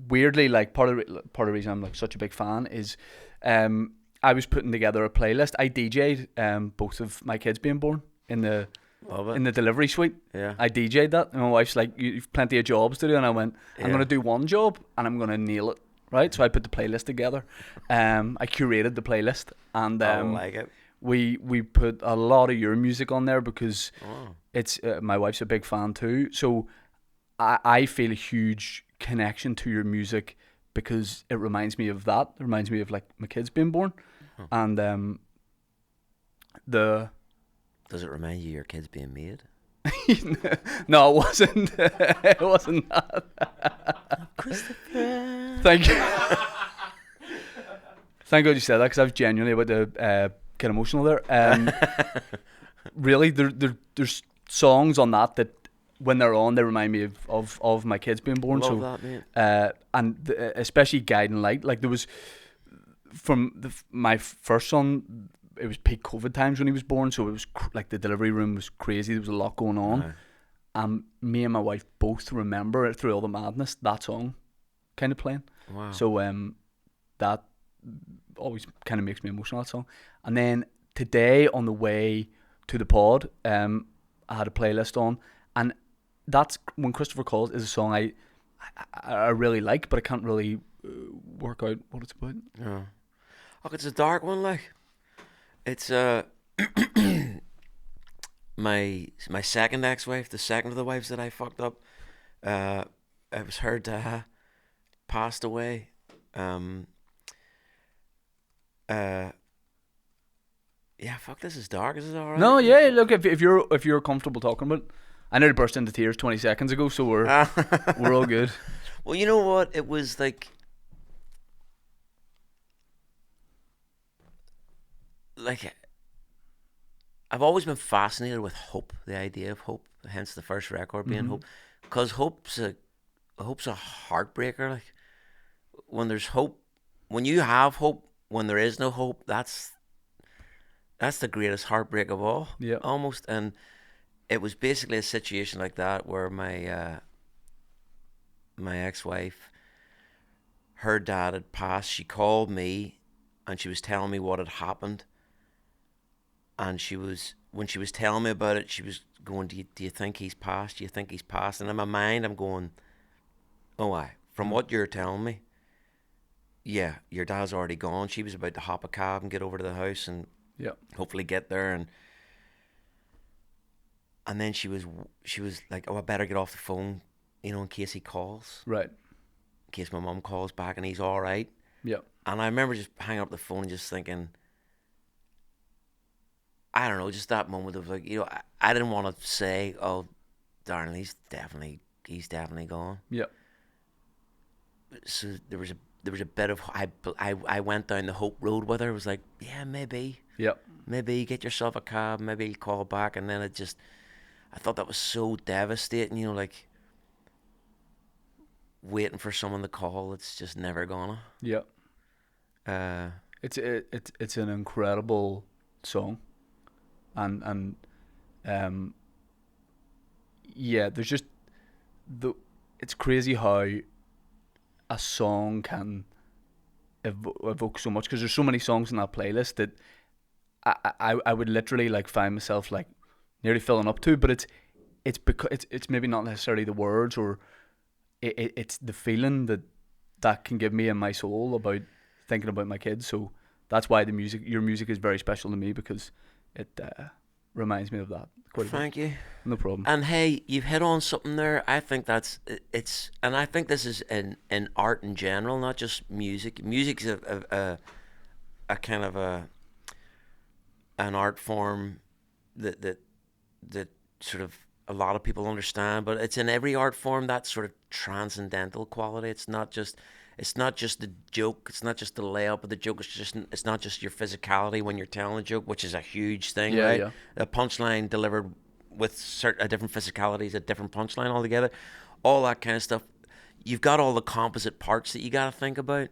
weirdly, like, part of the reason I'm like such a big fan is I was putting together a playlist. I DJ'd both of my kids being born in the Love it. in the delivery suite. Yeah. I DJ'd that, and my wife's like, "You've plenty of jobs to do," and I went, "I'm Yeah. gonna do one job, and I'm gonna nail it." Right, so I put the playlist together. I curated the playlist, and I like it. we put a lot of your music on there because Oh. it's my wife's a big fan too. So I feel a huge connection to your music because it reminds me of that. It reminds me of, like, my kids being born, and the Does it remind you of your kids being made? no, it wasn't. It wasn't that. Christopher. Thank you. Thank God you said that, because I was genuinely about to get emotional there. Really, there's songs on that when they're on, they remind me of my kids being born. Love so that, mate. and especially Guiding Light. Like, there was from my first son, it was peak COVID times when he was born, so it was like the delivery room was crazy. There was a lot going on. Aye. And me and my wife both remember it through all the madness, that song kind of playing. Wow. So that always kind of makes me emotional, that song. And then today on the way to the pod, I had a playlist on, and that's When Christopher Calls is a song I really like, but I can't really work out what it's about. Yeah. Oh, it's a dark one, like. It's my second ex-wife, the second of the wives that I fucked up. It was her dad passed away. Yeah, fuck. This is dark. Is this alright? No, yeah. Look, if you're comfortable talking about it, I nearly burst into tears 20 seconds ago, so we're all good. Well, you know what? It was like I've always been fascinated with hope, the idea of hope. Hence the first record being Hope, because hope's a heartbreaker. Like, when there's hope, when you have hope, when there is no hope, that's the greatest heartbreak of all. Yeah. Almost. And it was basically a situation like that where my ex-wife, her dad had passed. She called me and she was telling me what had happened. And when she was telling me about it, she was going, do you think he's passed? Do you think he's passed? And in my mind, I'm going, oh, aye. From what you're telling me, yeah, your dad's already gone. She was about to hop a cab and get over to the house and hopefully get there. And then she was like, oh, I better get off the phone, in case he calls. Right. In case my mum calls back and he's all right. Yeah. And I remember just hanging up the phone and just thinking, I don't know, just that moment of like, I didn't want to say, oh, darn, he's definitely gone. Yeah. So there was a bit of, I went down the hope road with her. It was like, yeah, maybe. Yeah. Maybe get yourself a cab, maybe he'll call back. And then I thought that was so devastating, like waiting for someone to call. It's just never gonna. Yeah. It's an incredible song. And yeah, there's just it's crazy how a song can evoke so much, because there's so many songs in that playlist that I would literally like find myself like nearly filling up to, but it's because it's maybe not necessarily the words or it's the feeling that can give me in my soul about thinking about my kids. So that's why your music is very special to me, because it reminds me of that quite a bit. Thank you. No problem. And hey, you've hit on something there. I think and I think this is in art in general, not just music. Music's a kind of an art form that sort of a lot of people understand, but it's in every art form, that sort of transcendental quality. It's not just the joke. It's not just the layup of the joke. It's not just your physicality when you're telling a joke, which is a huge thing, Yeah, right? yeah. A punchline delivered with a different physicality is a different punchline altogether. All that kind of stuff. You've got all the composite parts that you got to think about.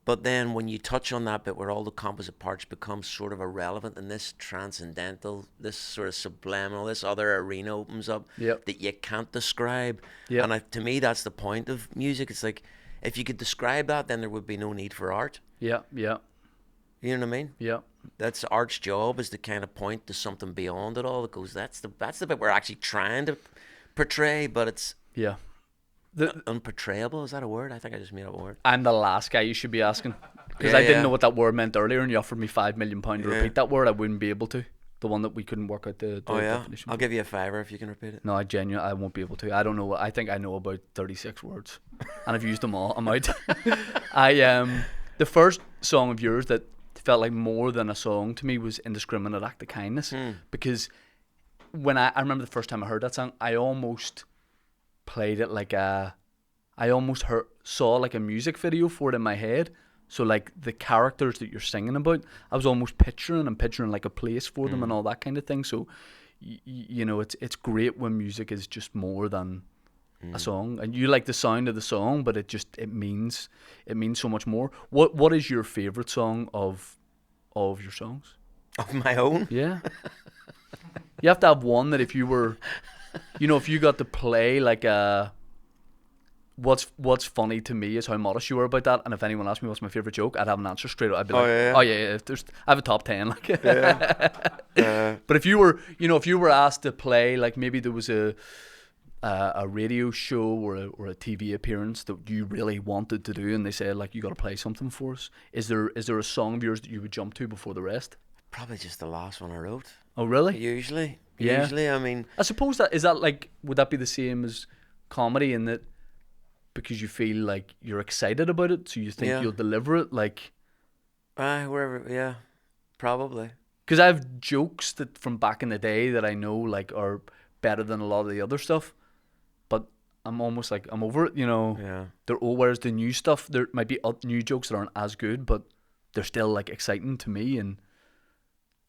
But then when you touch on that bit where all the composite parts become sort of irrelevant and this transcendental, this sort of subliminal, this other arena opens up that you can't describe. Yep. And to me, that's the point of music. It's like, if you could describe that, then there would be no need for art. Yeah. You know what I mean? Yeah. That's art's job, is to kind of point to something beyond it all that goes, that's the bit we're actually trying to portray, but it's unportrayable. Is that a word? I think I just made up a word. I'm the last guy you should be asking, because I didn't know what that word meant earlier, and you offered me £5 million to repeat that word. I wouldn't be able to. The one that we couldn't work out the definition. I'll give you a $5 if you can repeat it. No, I won't be able to. I don't know. I think I know about 36 words, and I've used them all. I'm out. The first song of yours that felt like more than a song to me was Indiscriminate Act of Kindness, because when I remember the first time I heard that song, I almost played it like I almost saw like a music video for it in my head. So like the characters that you're singing about, I was almost picturing like a place for them and all that kind of thing. So you know, it's great when music is just more than a song, and you like the sound of the song, but it means so much more. What is your favorite song of your songs? Of my own? Yeah. You have to have one that if you were, you know, if you got to play like a. What's funny to me is how modest you were about that, and if anyone asked me what's my favorite joke, I'd have an answer straight up. I'd be I have a top 10, like. But if you were asked to play, like, maybe there was a radio show or a TV appearance that you really wanted to do, and they said, like, you got to play something for us, is there a song of yours that you would jump to before the rest? Probably just the last one I wrote. Oh, really? Usually, I mean, I suppose would that be the same as comedy, in that because you feel like you're excited about it, so you think you'll deliver it, like, wherever, probably. Because I have jokes that from back in the day that I know, like, are better than a lot of the other stuff, but I'm almost like, I'm over it, you know. They're old, whereas the new stuff, there might be new jokes that aren't as good, but they're still, like, exciting to me. And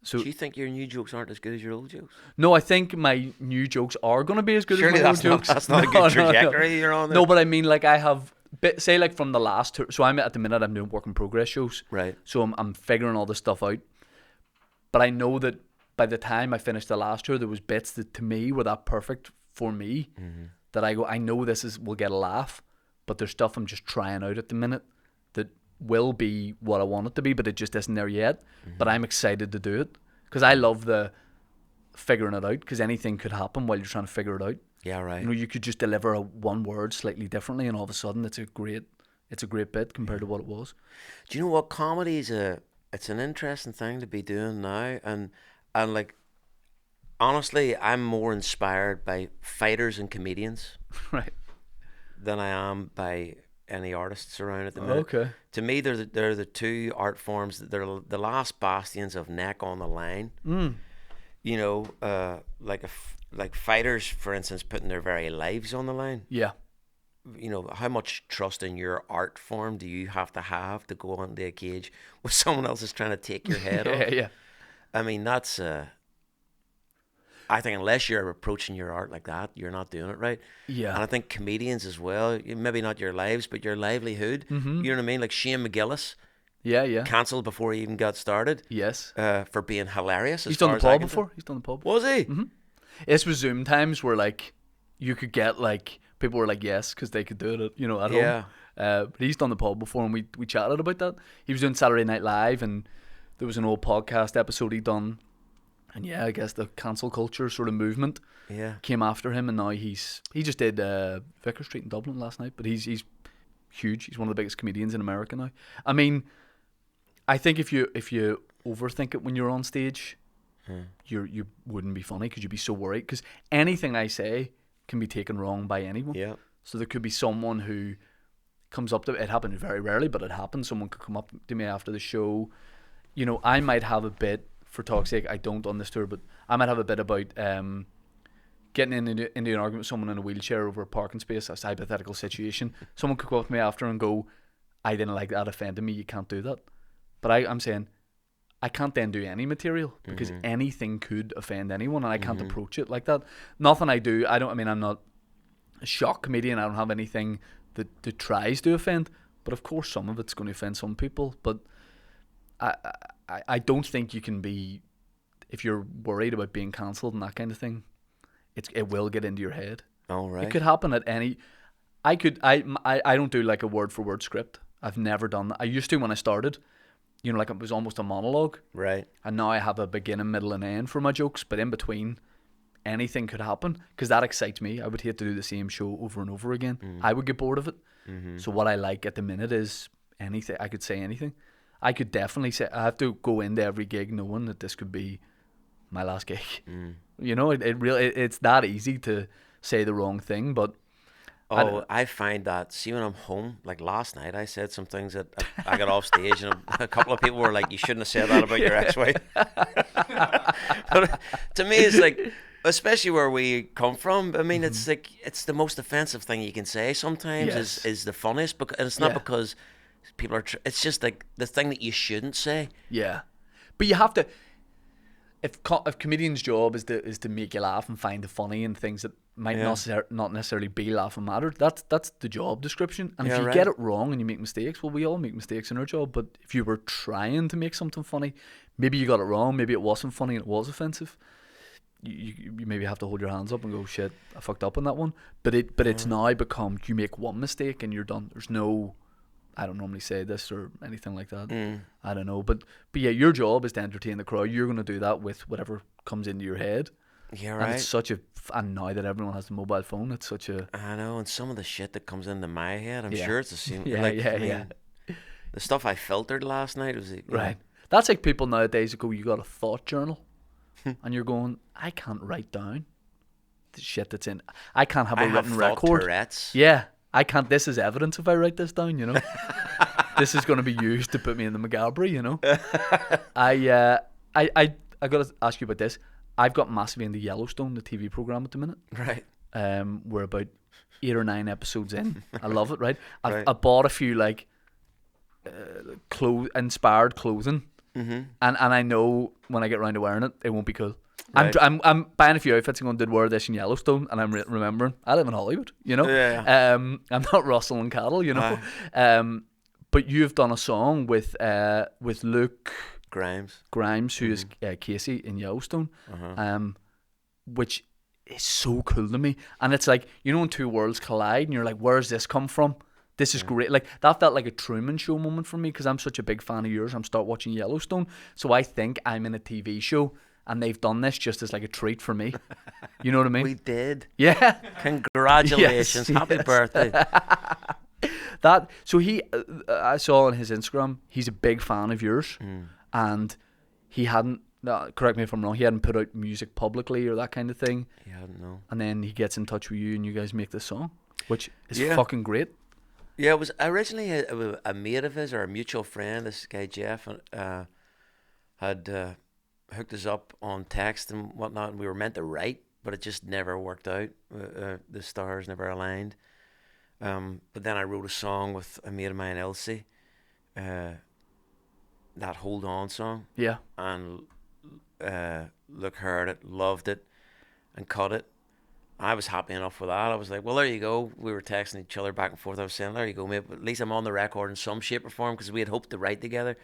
so, do you think your new jokes aren't as good as your old jokes? No, I think my new jokes are going to be as good as my old jokes. That's not a good trajectory you're on there. No, but I mean, like, I have, say, like, from the last tour, so I'm doing work in progress shows. Right. So I'm figuring all this stuff out. But I know that by the time I finished the last tour, there was bits that to me were that perfect for me, that I know will get a laugh, but there's stuff I'm just trying out at the minute that will be what I want it to be, but it just isn't there yet. But I'm excited to do it, because I love the figuring it out, because anything could happen while you're trying to figure it out. Yeah, right. You know, you could just deliver one word slightly differently, and all of a sudden it's a great bit compared to what it was. Do you know what? Comedy is it's an interesting thing to be doing now, and like, honestly, I'm more inspired by fighters and comedians, right, than I am by any artists around at the minute. Okay. To me, they're the two art forms that they're the last bastions of neck on the line. You know, like fighters, for instance, putting their very lives on the line. Yeah. You know, how much trust in your art form do you have to go onto a cage where someone else is trying to take your head off? Yeah. I mean, that's I think unless you're approaching your art like that, you're not doing it right. Yeah. And I think comedians as well, maybe not your lives, but your livelihood. You know what I mean? Like Shane McGillis. Yeah. Cancelled before he even got started. Yes. For being hilarious. He's done the pub before. He's done the pub. Was he? This was Zoom times where, like, you could get, like, people were like, yes, because they could do it, at home. But he's done the pub before, and we chatted about that. He was doing Saturday Night Live, and there was an old podcast episode he done And yeah, I guess the cancel culture sort of movement came after him, and now he just did Vicar Street in Dublin last night. But he's huge. He's one of the biggest comedians in America now. I mean, I think if you overthink it when you're on stage, you wouldn't be funny because you'd be so worried. Because anything I say can be taken wrong by anyone. Yeah. So there could be someone who comes up to it. Happens very rarely, but it happens. Someone could come up to me after the show. You know, I might have a bit, for talk's sake, I don't on this tour, but I might have a bit about getting into an argument with someone in a wheelchair over a parking space. That's a hypothetical situation. Someone could come up to me after and go, I didn't like that, offended me, you can't do that. But I'm saying, I can't then do any material because anything could offend anyone, and I can't approach it like that. Nothing I do, I'm not a shock comedian. I don't have anything that tries to offend, but of course some of it's going to offend some people. But I don't think you can be, if you're worried about being cancelled and that kind of thing, it will get into your head. All right. It could happen at any. I don't do like a word for word script. I've never done that. I used to when I started. You know, like it was almost a monologue. Right. And now I have a beginning, middle, and end for my jokes, but in between, anything could happen because that excites me. I would hate to do the same show over and over again. I would get bored of it. So what I like at the minute is anything. I could say anything. I could definitely say, I have to go into every gig knowing that this could be my last gig. You know, it's that easy to say the wrong thing, but I find that, see, when I'm home, like last night, I said some things that I got off stage, and a couple of people were like, you shouldn't have said that about your ex-wife. But to me, it's like, especially where we come from, I mean, it's like, it's the most offensive thing you can say sometimes is the funniest, and it's not because people are, it's just like the thing that you shouldn't say. Yeah. But you have to, if comedian's job is to make you laugh and find the funny in things that might not necessarily be laughing matter, that's the job description. And if you get it wrong and you make mistakes, well, we all make mistakes in our job, but if you were trying to make something funny, maybe you got it wrong, maybe it wasn't funny and it was offensive, you maybe have to hold your hands up and go, shit, I fucked up on that one. But it's now become, you make one mistake and you're done. There's no, I don't normally say this or anything like that. I don't know. But yeah, your job is to entertain the crowd. You're going to do that with whatever comes into your head. Yeah, right. And it's such a, and now that everyone has the mobile phone, it's such a... I know, and some of the shit that comes into my head, I'm sure it's the same. Yeah. The stuff I filtered last night was... Right. That's like people nowadays that go, you got a thought journal. And you're going, I can't write down the shit that's in... I can't have a written record. Tourette's. Yeah. I can't. This is evidence if I write this down, you know. This is going to be used to put me in the McGalbury, you know. I got to ask you about this. I've got massively into Yellowstone, the TV program at the minute. Right. We're about 8 or 9 episodes in. I love it. Right. Right. I bought a few like inspired clothing, and I know when I get around to wearing it, it won't be cool. Right. I'm buying a few outfits and going, did wear this in Yellowstone, and I'm remembering I live in Hollywood, you know. Yeah. I'm not rustling cattle, you know. But you've done a song with Luke Grimes, who is Casey in Yellowstone, which is so cool to me. And it's like, you know, when two worlds collide, and you're like, where's this come from? This is great. Like, that felt like a Truman Show moment for me because I'm such a big fan of yours. I'm start watching Yellowstone, so I think I'm in a TV show. And they've done this just as like a treat for me. You know what I mean? We did. Yeah. Congratulations. Yes, Happy birthday. So I saw on his Instagram, he's a big fan of yours. And he hadn't, correct me if I'm wrong, he hadn't put out music publicly or that kind of thing. He hadn't, no. And then he gets in touch with you and you guys make this song, which is fucking great. Yeah, it was originally a mate of his, or a mutual friend, this guy Jeff, had... hooked us up on text and whatnot, and we were meant to write, but it just never worked out. The stars never aligned. But then I wrote a song with a mate of mine, Elsie, that Hold On song. Yeah. And Luke heard it, loved it, and cut it. I was happy enough with that. I was like, well, there you go. We were texting each other back and forth. I was saying, there you go, mate. But at least I'm on the record in some shape or form, because we had hoped to write together.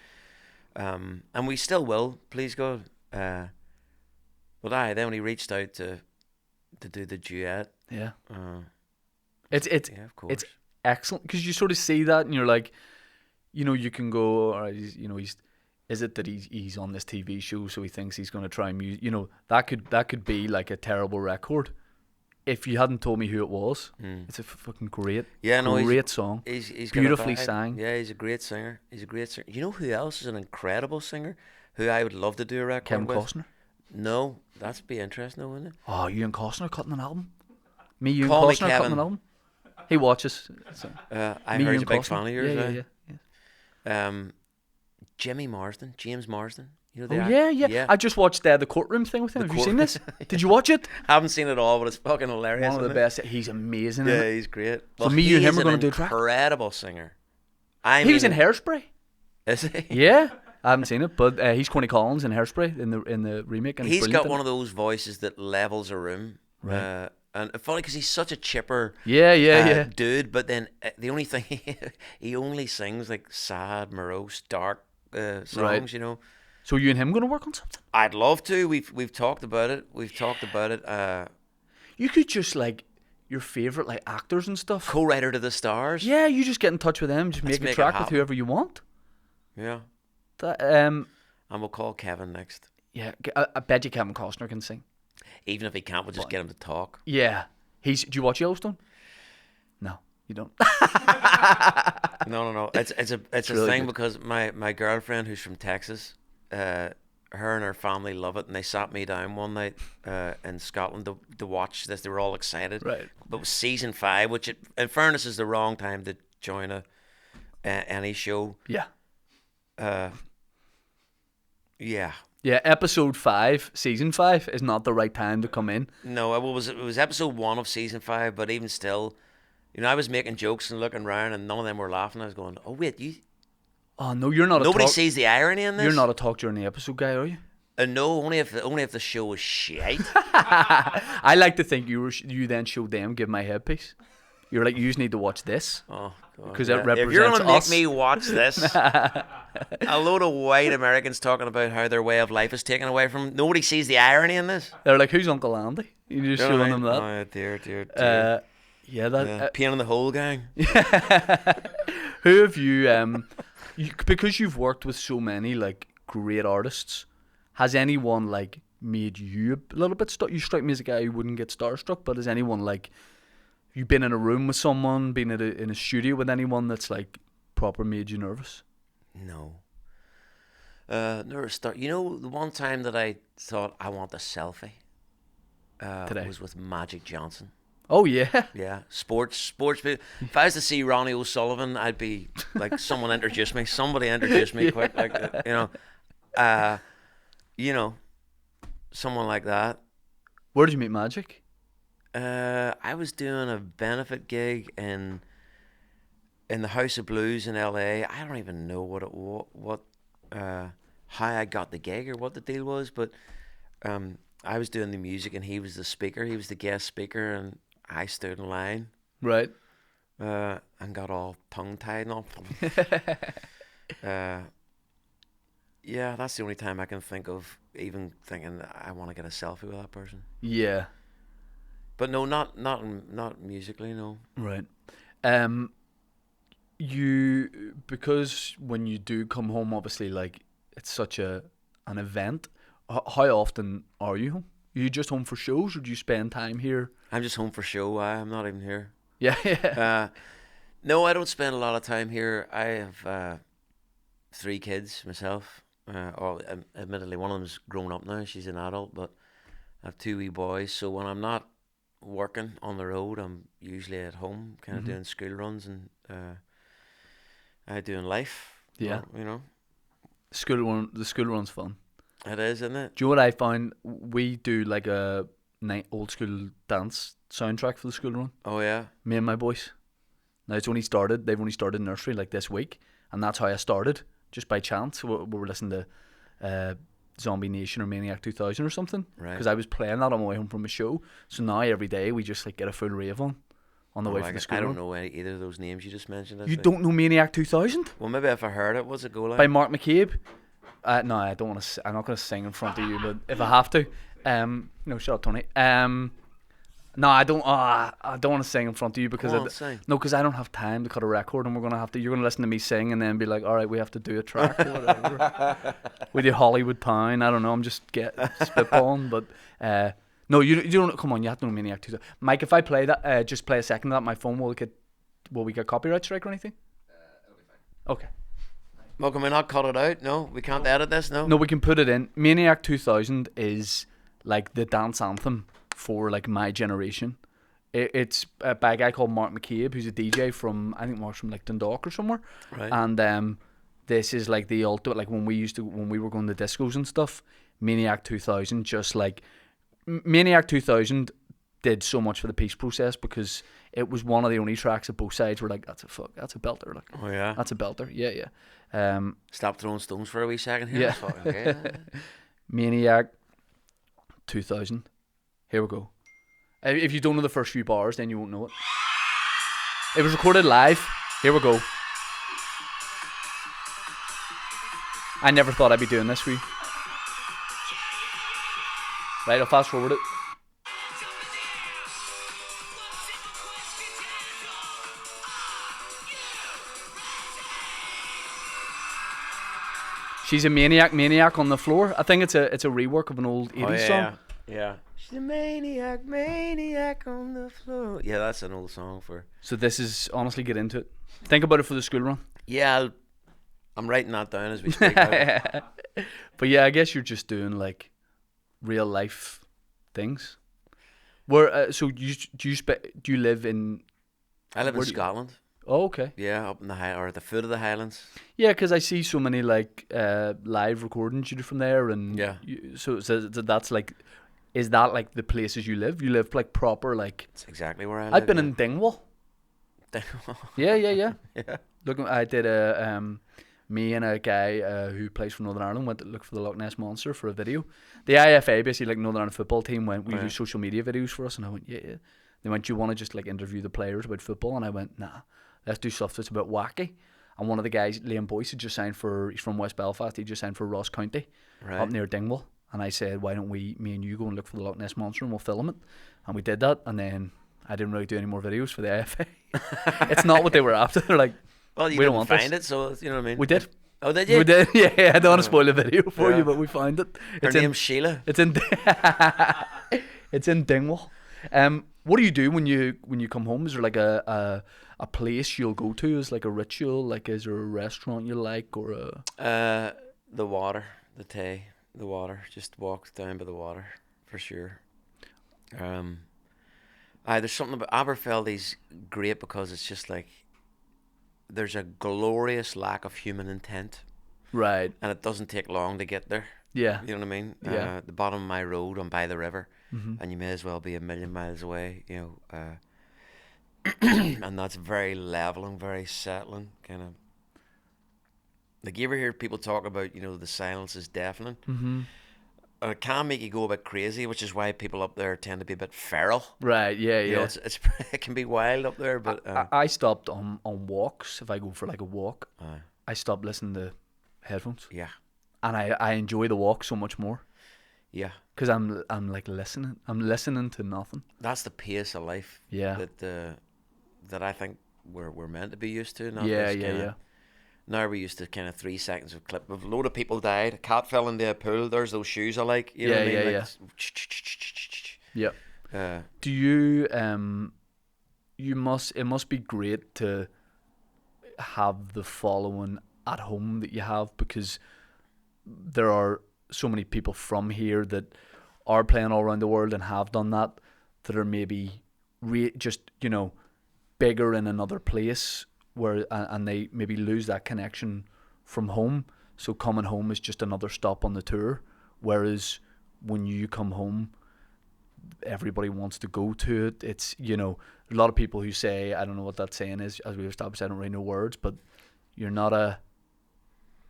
And we still will, please God. But then when he reached out to do the duet, it's of course. It's excellent because you sort of see that and you're like, you know, you can go, all right, he's Is it that he's on this TV show, so he thinks he's going to try music? You know, that could be like a terrible record. If you hadn't told me who it was, it's a fucking great, great song. He's beautifully sang. Yeah, he's a great singer. You know who else is an incredible singer who I would love to do a record Kevin with? Costner. No, that'd be interesting, wouldn't it? Oh, you and Costner cutting an album? You and Call me Costner Kevin. cutting an album? He watches. So. I heard he's a big fan of yours. Yeah. James Marsden. You know Oh the yeah. I just watched the courtroom thing with him. Have you seen this? Did you watch it? I haven't seen it all, but it's fucking hilarious. One of the best. He's amazing. Yeah, he's great. Well, so me and him are going to do a track. Incredible singer. He was in Hairspray. Is he? Yeah, I haven't seen it, but he's Corny Collins in Hairspray in the remake. And he's got one of those voices that levels a room. Right. And funny because he's such a chipper dude, but then the only thing he only sings like sad, morose, dark songs, right. You know. So you and him going to work on something? I'd love to. We've talked about it. You could just like your favorite like actors and stuff. Co-writer to the stars. Yeah, you just get in touch with them. Just make a track with whoever you want. Yeah. That and we'll call Kevin next. Yeah, I bet you Kevin Costner can sing. Even if he can't, we'll just get him to talk. Yeah. Do you watch Yellowstone? No, you don't. No. It's a really thing good. Because my girlfriend who's from Texas, her and her family love it, and they sat me down one night in Scotland to watch this. They were all excited. Right. But it was season 5, which in fairness is the wrong time to join any show. Yeah. Yeah. Yeah, episode 5, season 5 is not the right time to come in. No, it was episode 1 of season 5, but even still, you know, I was making jokes and looking around, and none of them were laughing. I was going, "Oh wait, you." Oh no, you're not. Nobody sees the irony in this. You're not a talk during the episode guy, are you? No, only if the show is shite. I like to think you then showed them give my headpiece. You're like, you just need to watch this. Oh, because it represents us. If you're gonna make me watch this, a load of white Americans talking about how their way of life is taken away from them. Nobody sees the irony in this. They're like, who's Uncle Andy? You're just showing them that. Oh dear. Pain in the hole gang. Who have you? Because you've worked with so many like great artists, has anyone like made you a little bit stuck? You strike me as a guy who wouldn't get starstruck, but has anyone like you been in a room with someone, been in a studio with anyone that's like proper made you nervous? No. Nervous start. You know, the one time that I thought I want a selfie was with Magic Johnson. Oh yeah. Yeah, sports. If I was to see Ronnie O'Sullivan, I'd be like, someone introduce me. Somebody introduce me quick. Like someone like that. Where did you meet Magic? I was doing a benefit gig in the House of Blues in LA. I don't even know how I got the gig or what the deal was, but I was doing the music and he was the speaker. He was the guest speaker, and I stood in line. Right. And got all tongue-tied and all. Yeah, that's the only time I can think of even thinking I want to get a selfie with that person. Yeah. But no, not musically, no. Right. Because when you do come home, obviously, like, it's such an event. How often are you home? Are you just home for shows, or do you spend time here? I'm just home for show. I'm not even here. Yeah. No, I don't spend a lot of time here. I have 3 kids myself. Admittedly, one of them's grown up now. She's an adult, but I have 2 wee boys. So when I'm not working on the road, I'm usually at home, kind of doing school runs and doing life. Yeah. You know, the school run's fun. It is, isn't it? Do you know what I found? We do like a old school dance soundtrack for the school run. Oh yeah. Me and my boys. Now they've only started nursery like this week, and that's how I started, just by chance. We were listening to Zombie Nation or Maniac 2000 or something, right? Because I was playing that on my way home from a show. So now every day we just like get a full rave on the way for the school run. I don't know either of those names you just mentioned. You don't know Maniac 2000? Well, maybe if I heard it. What's it go like? By Mark McCabe. No, I don't want to. I'm not going to sing in front of you, but if I have to, no, shut up, Tony. No, I don't. I don't want to sing in front of you because Come on, sing. because I don't have time to cut a record, and you're gonna listen to me sing, and then be like, all right, we have to do a track or whatever with your Hollywood Town. I don't know. I'm just spitballing, but no, you don't. Come on, you have to know Maniac 2000. Mike, if I play that, just play a second of that. My phone will we get copyright strike or anything? It'll be fine. Okay. Well, can we not cut it out? No, we can't edit this. No. No, we can put it in. Maniac 2000 is like the dance anthem for like my generation. It's by a guy called Mark McCabe, who's a DJ from, I think Mark's from like Dundalk or somewhere. Right. And this is like the ultimate, like when we were going to discos and stuff. Maniac 2000, just like Maniac 2000 did so much for the peace process because it was one of the only tracks that both sides were like, that's a belter. Like, Oh yeah. that's a belter. Yeah. Stop throwing stones for a wee second here. Yeah. That's fucking okay. Maniac 2000. Here we go. If you don't know the first few bars, then you won't know it. It was recorded live. Here we go. I never thought I'd be doing this for you. Right, I'll fast forward it. She's a maniac on the floor. I think it's a rework of an old 80s song. Yeah. She's a maniac on the floor. Yeah, that's an old song for. So this is, honestly, get into it. Think about it for the school run. Yeah, I'm writing that down as we speak. But yeah, I guess you're just doing like real life things. Where so do you live in? I live in Scotland. Oh, okay. Yeah, up in the at the foot of the Highlands. Yeah, because I see so many like live recordings you do from there, and yeah. So that's like, is that like the places you live? You live like proper like. That's exactly where I live. I've been in Dingwall. Yeah. Yeah. Look, I did me and a guy who plays for Northern Ireland went to look for the Loch Ness Monster for a video. The IFA, basically like Northern Ireland football team, we do social media videos for us, and I went, yeah. They went, do you want to just like interview the players about football? And I went, nah, let's do stuff that's a bit wacky. And one of the guys, Liam Boyce, had just signed he's from West Belfast, he just signed for Ross County, up near Dingwall. And I said, why don't me and you go and look for the Loch Ness Monster and we'll film it? And we did that, and then I didn't really do any more videos for the IFA. It's not what they were after. They're like, well, you we didn't don't want find this. it, so you know what I mean? We did. Oh, did you? We did, yeah. I don't want to spoil the video for you, but we found it. Her name's Sheila. It's in it's in Dingwall. What do you do when you come home? Is there like a place you'll go to? Is like a ritual? Like, is there a restaurant you like, or a? The water, the Tay, the water. Just walk down by the water for sure. There's something about Aberfeldy's great because it's just like there's a glorious lack of human intent. Right. And it doesn't take long to get there. Yeah. You know what I mean? Yeah. The bottom of my road, I'm by the river, mm-hmm. and you may as well be a million miles away, you know. And that's very leveling, very settling, kind of. Like, you ever hear people talk about, you know, the silence is deafening? Mm-hmm. It can make you go a bit crazy, which is why people up there tend to be a bit feral. Right, yeah. You know, it's it can be wild up there, but... I stopped on walks. If I go for like a walk, I stop listening to headphones. Yeah. And I enjoy the walk so much more. Yeah. Because I'm like listening. I'm listening to nothing. That's the pace of life. Yeah. That I think we're meant to be used to. Not Yeah. Now we're used to kind of 3 seconds of clip. A load of people died. A cat fell into a pool. There's those shoes I like. You know what I mean? Like, yeah. Do you it must be great to have the following at home that you have, because there are so many people from here that are playing all around the world and have done that are maybe just, you know, bigger in another place, where and they maybe lose that connection from home. So coming home is just another stop on the tour, whereas when you come home, everybody wants to go to it. It's, you know, a lot of people who say, I don't know what that saying is, as we've established, I don't really know words, but you're not a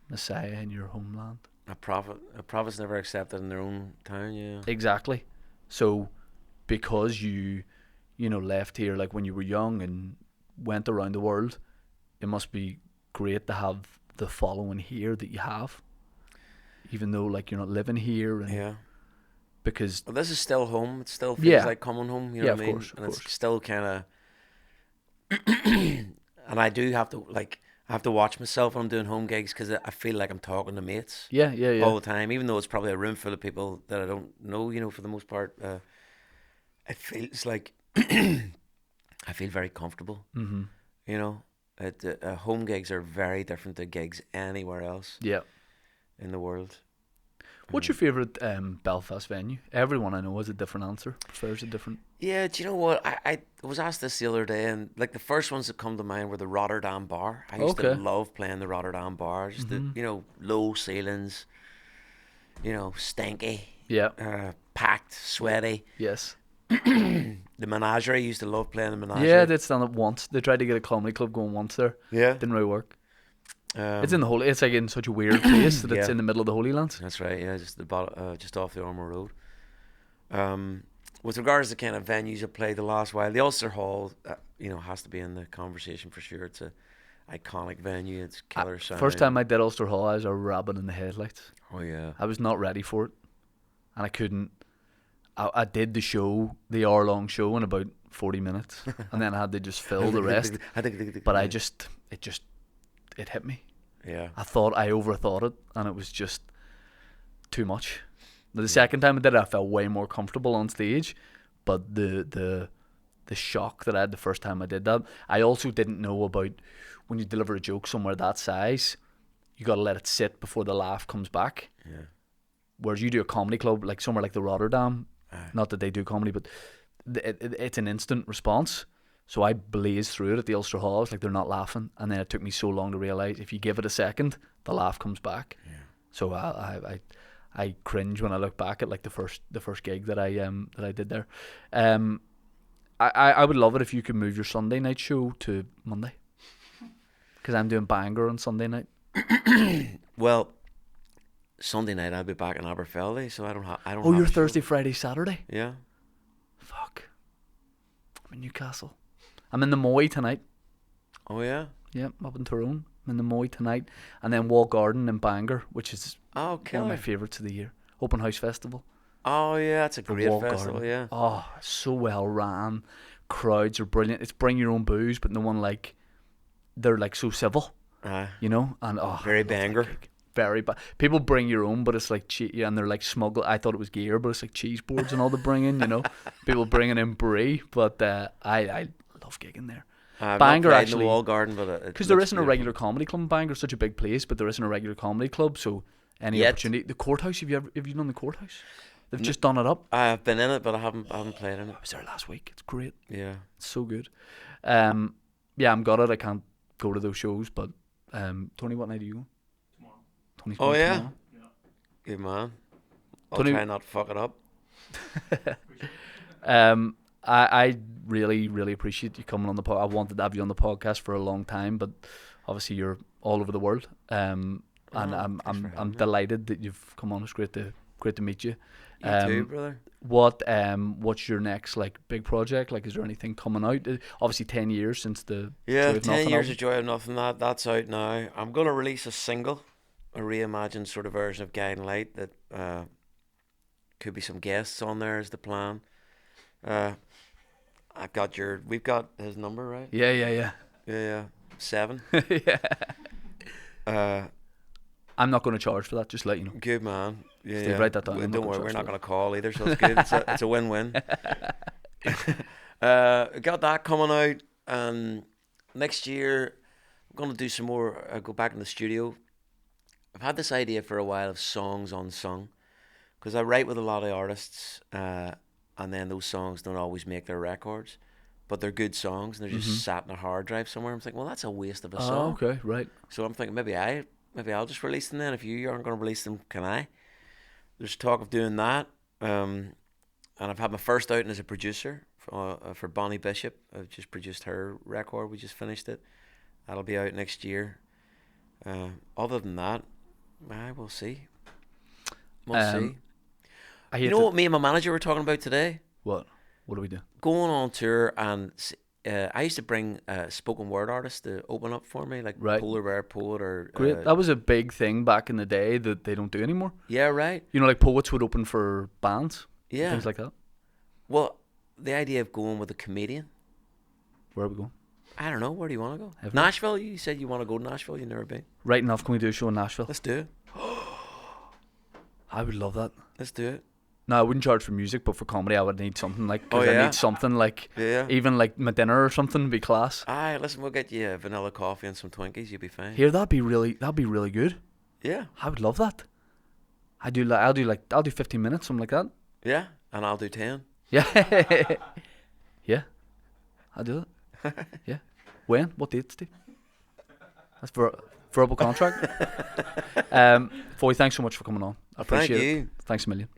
messiah in your homeland. A prophet's never accepted in their own town. Yeah, exactly. So because you know, left here like when you were young and went around the world, it must be great to have the following here that you have, even though like you're not living here. And yeah. because Well, this is still home. It still feels Yeah. like coming home. You know Yeah, what I of mean? course, of And course. it's still kind of. And I do have to I have to watch myself when I'm doing home gigs because I feel like I'm talking to mates yeah. all the time, even though it's probably a room full of people that I don't know. You know, for the most part, it feels like I feel very comfortable. Mm-hmm. You know, home gigs are very different to gigs anywhere else Yeah. in the world. What's your favourite Belfast venue? Everyone I know has a different answer. Prefers a different. Yeah, do you know what? I was asked this the other day, and like the first ones that come to mind were the Rotterdam Bar. I used to Okay. love playing the Rotterdam Bar. Just the, low ceilings, stinky, Yeah. packed, sweaty. Yes. The Menagerie, I used to love playing the Menagerie. Yeah, they stand up once. They tried to get a comedy club going once there. Yeah. Didn't really work. Um, It's in the holy. It's like in such a weird place that it's Yeah. in the middle of the Holy Lands. That's right. Yeah, just off the Armour Road. With regards to kind of venues I played the last while, the Ulster Hall, has to be in the conversation for sure. It's a iconic venue. It's killer sound. First time I did Ulster Hall, I was a rabbit in the headlights. Oh yeah. I was not ready for it, and I couldn't. I did the show, the hour-long show, in about 40 minutes, and then I had to just fill the rest. But it hit me. Yeah. I overthought it, and it was just too much. The second time I did it, I felt way more comfortable on stage, but the shock that I had the first time I did that, I also didn't know about when you deliver a joke somewhere that size, you got to let it sit before the laugh comes back. Yeah. Whereas you do a comedy club, like somewhere like the Rotterdam, not that they do comedy, but it's an instant response. So I blazed through it at the Ulster Hall. It's like they're not laughing, and then it took me so long to realise if you give it a second, the laugh comes back. Yeah. So I cringe when I look back at like the first gig that I did there. I would love it if you could move your Sunday night show to Monday, because I'm doing Bangor on Sunday night. Well, Sunday night I'll be back in Aberfeldy, so I don't have. Oh, have you're a show. Thursday, Friday, Saturday. Yeah. Fuck. I'm in Newcastle. I'm in the Moy tonight. Oh yeah. Yep, up in Tyrone. I'm in the Moy tonight, and then Wall Garden in Bangor, which is Oh, one of my favourites of the year. Open House Festival. Oh yeah, that's a The great Wall festival. Garden. Yeah. Oh, so well ran. Crowds are brilliant. It's bring your own booze, but no one they're like so civil, and Very I love that Bangor. gig. Very bad. People bring your own, but it's like and they're like smuggle. I thought it was gear, but it's like cheese boards and all they bring in. People bringing in brie, but I love gigging there. Bangor not actually, the Wall Garden, but because there isn't a regular comedy club in Bangor. It's such a big place, but there isn't a regular comedy club. So any opportunity, the Courthouse. Have you done the Courthouse? They've just done it up. I've been in it, but I haven't played in it. I was there last week. It's great. Yeah. It's so good. Yeah, I'm gutted. I can't go to those shows, but Tony, what night are you going? Tomorrow. Tony's Oh going yeah. tomorrow. Yeah. Good man. I'll Tony- try not to fuck it up. I really, really appreciate you coming on the pod. I wanted to have you on the podcast for a long time, but obviously you're all over the world. And thanks for I'm having me. delighted that you've come on. It's great to meet you. You too, brother. What's your next big project? Like, is there anything coming out? Obviously 10 years since the Yeah, Joy of 10 Nothing years album. of Joy of Nothing. That's out now. I'm going to release a single, a reimagined sort of version of Guiding Light that could be some guests on there is the plan. We've got his number, right? Yeah. Yeah. 7. Yeah. I'm not going to charge for that, just to let you know. Good man. Yeah, Steve, write that down. I'm not Don't gonna worry, charge we're for not that. going to call either, so it's good. It's a win-win. Got that coming out, and next year I'm going to do some more. Go back in the studio. I've had this idea for a while of songs unsung, because I write with a lot of artists, and then those songs don't always make their records, but they're good songs, and they're just sat in a hard drive somewhere. I'm thinking, well, that's a waste of a song. Oh, okay, right. So I'm thinking maybe I'll just release them then. If you aren't going to release them, can I? There's talk of doing that. And I've had my first outing as a producer for Bonnie Bishop. I've just produced her record. We just finished it. That'll be out next year. Other than that, we'll see. We'll see. You know what me and my manager were talking about today? What? What do we do? Going on tour, and I used to bring spoken word artists to open up for me, like Right. Polar Bear Poet or... Great. That was a big thing back in the day that they don't do anymore. Yeah, right. Like poets would open for bands. Yeah. things like that. Well, the idea of going with a comedian. Where are we going? I don't know. Where do you want to go? Everywhere. Nashville. You said you want to go to Nashville. You've never been. Right enough. Can we do a show in Nashville? Let's do it. I would love that. Let's do it. No, I wouldn't charge for music, but for comedy, I would need something like. Cause Oh, yeah? I need something like. Yeah. Even like my dinner or something would be class. Aye, listen, we'll get you a vanilla coffee and some Twinkies. You'll be fine. Here, that'd be really good. Yeah. I would love that. I'll do 15 minutes, something like that. Yeah. And I'll do 10. Yeah. Yeah. I'll do it. Yeah. When? What date, Steve? That's verbal contract. Foy, thanks so much for coming on. I appreciate Thank you. it. Thanks a million.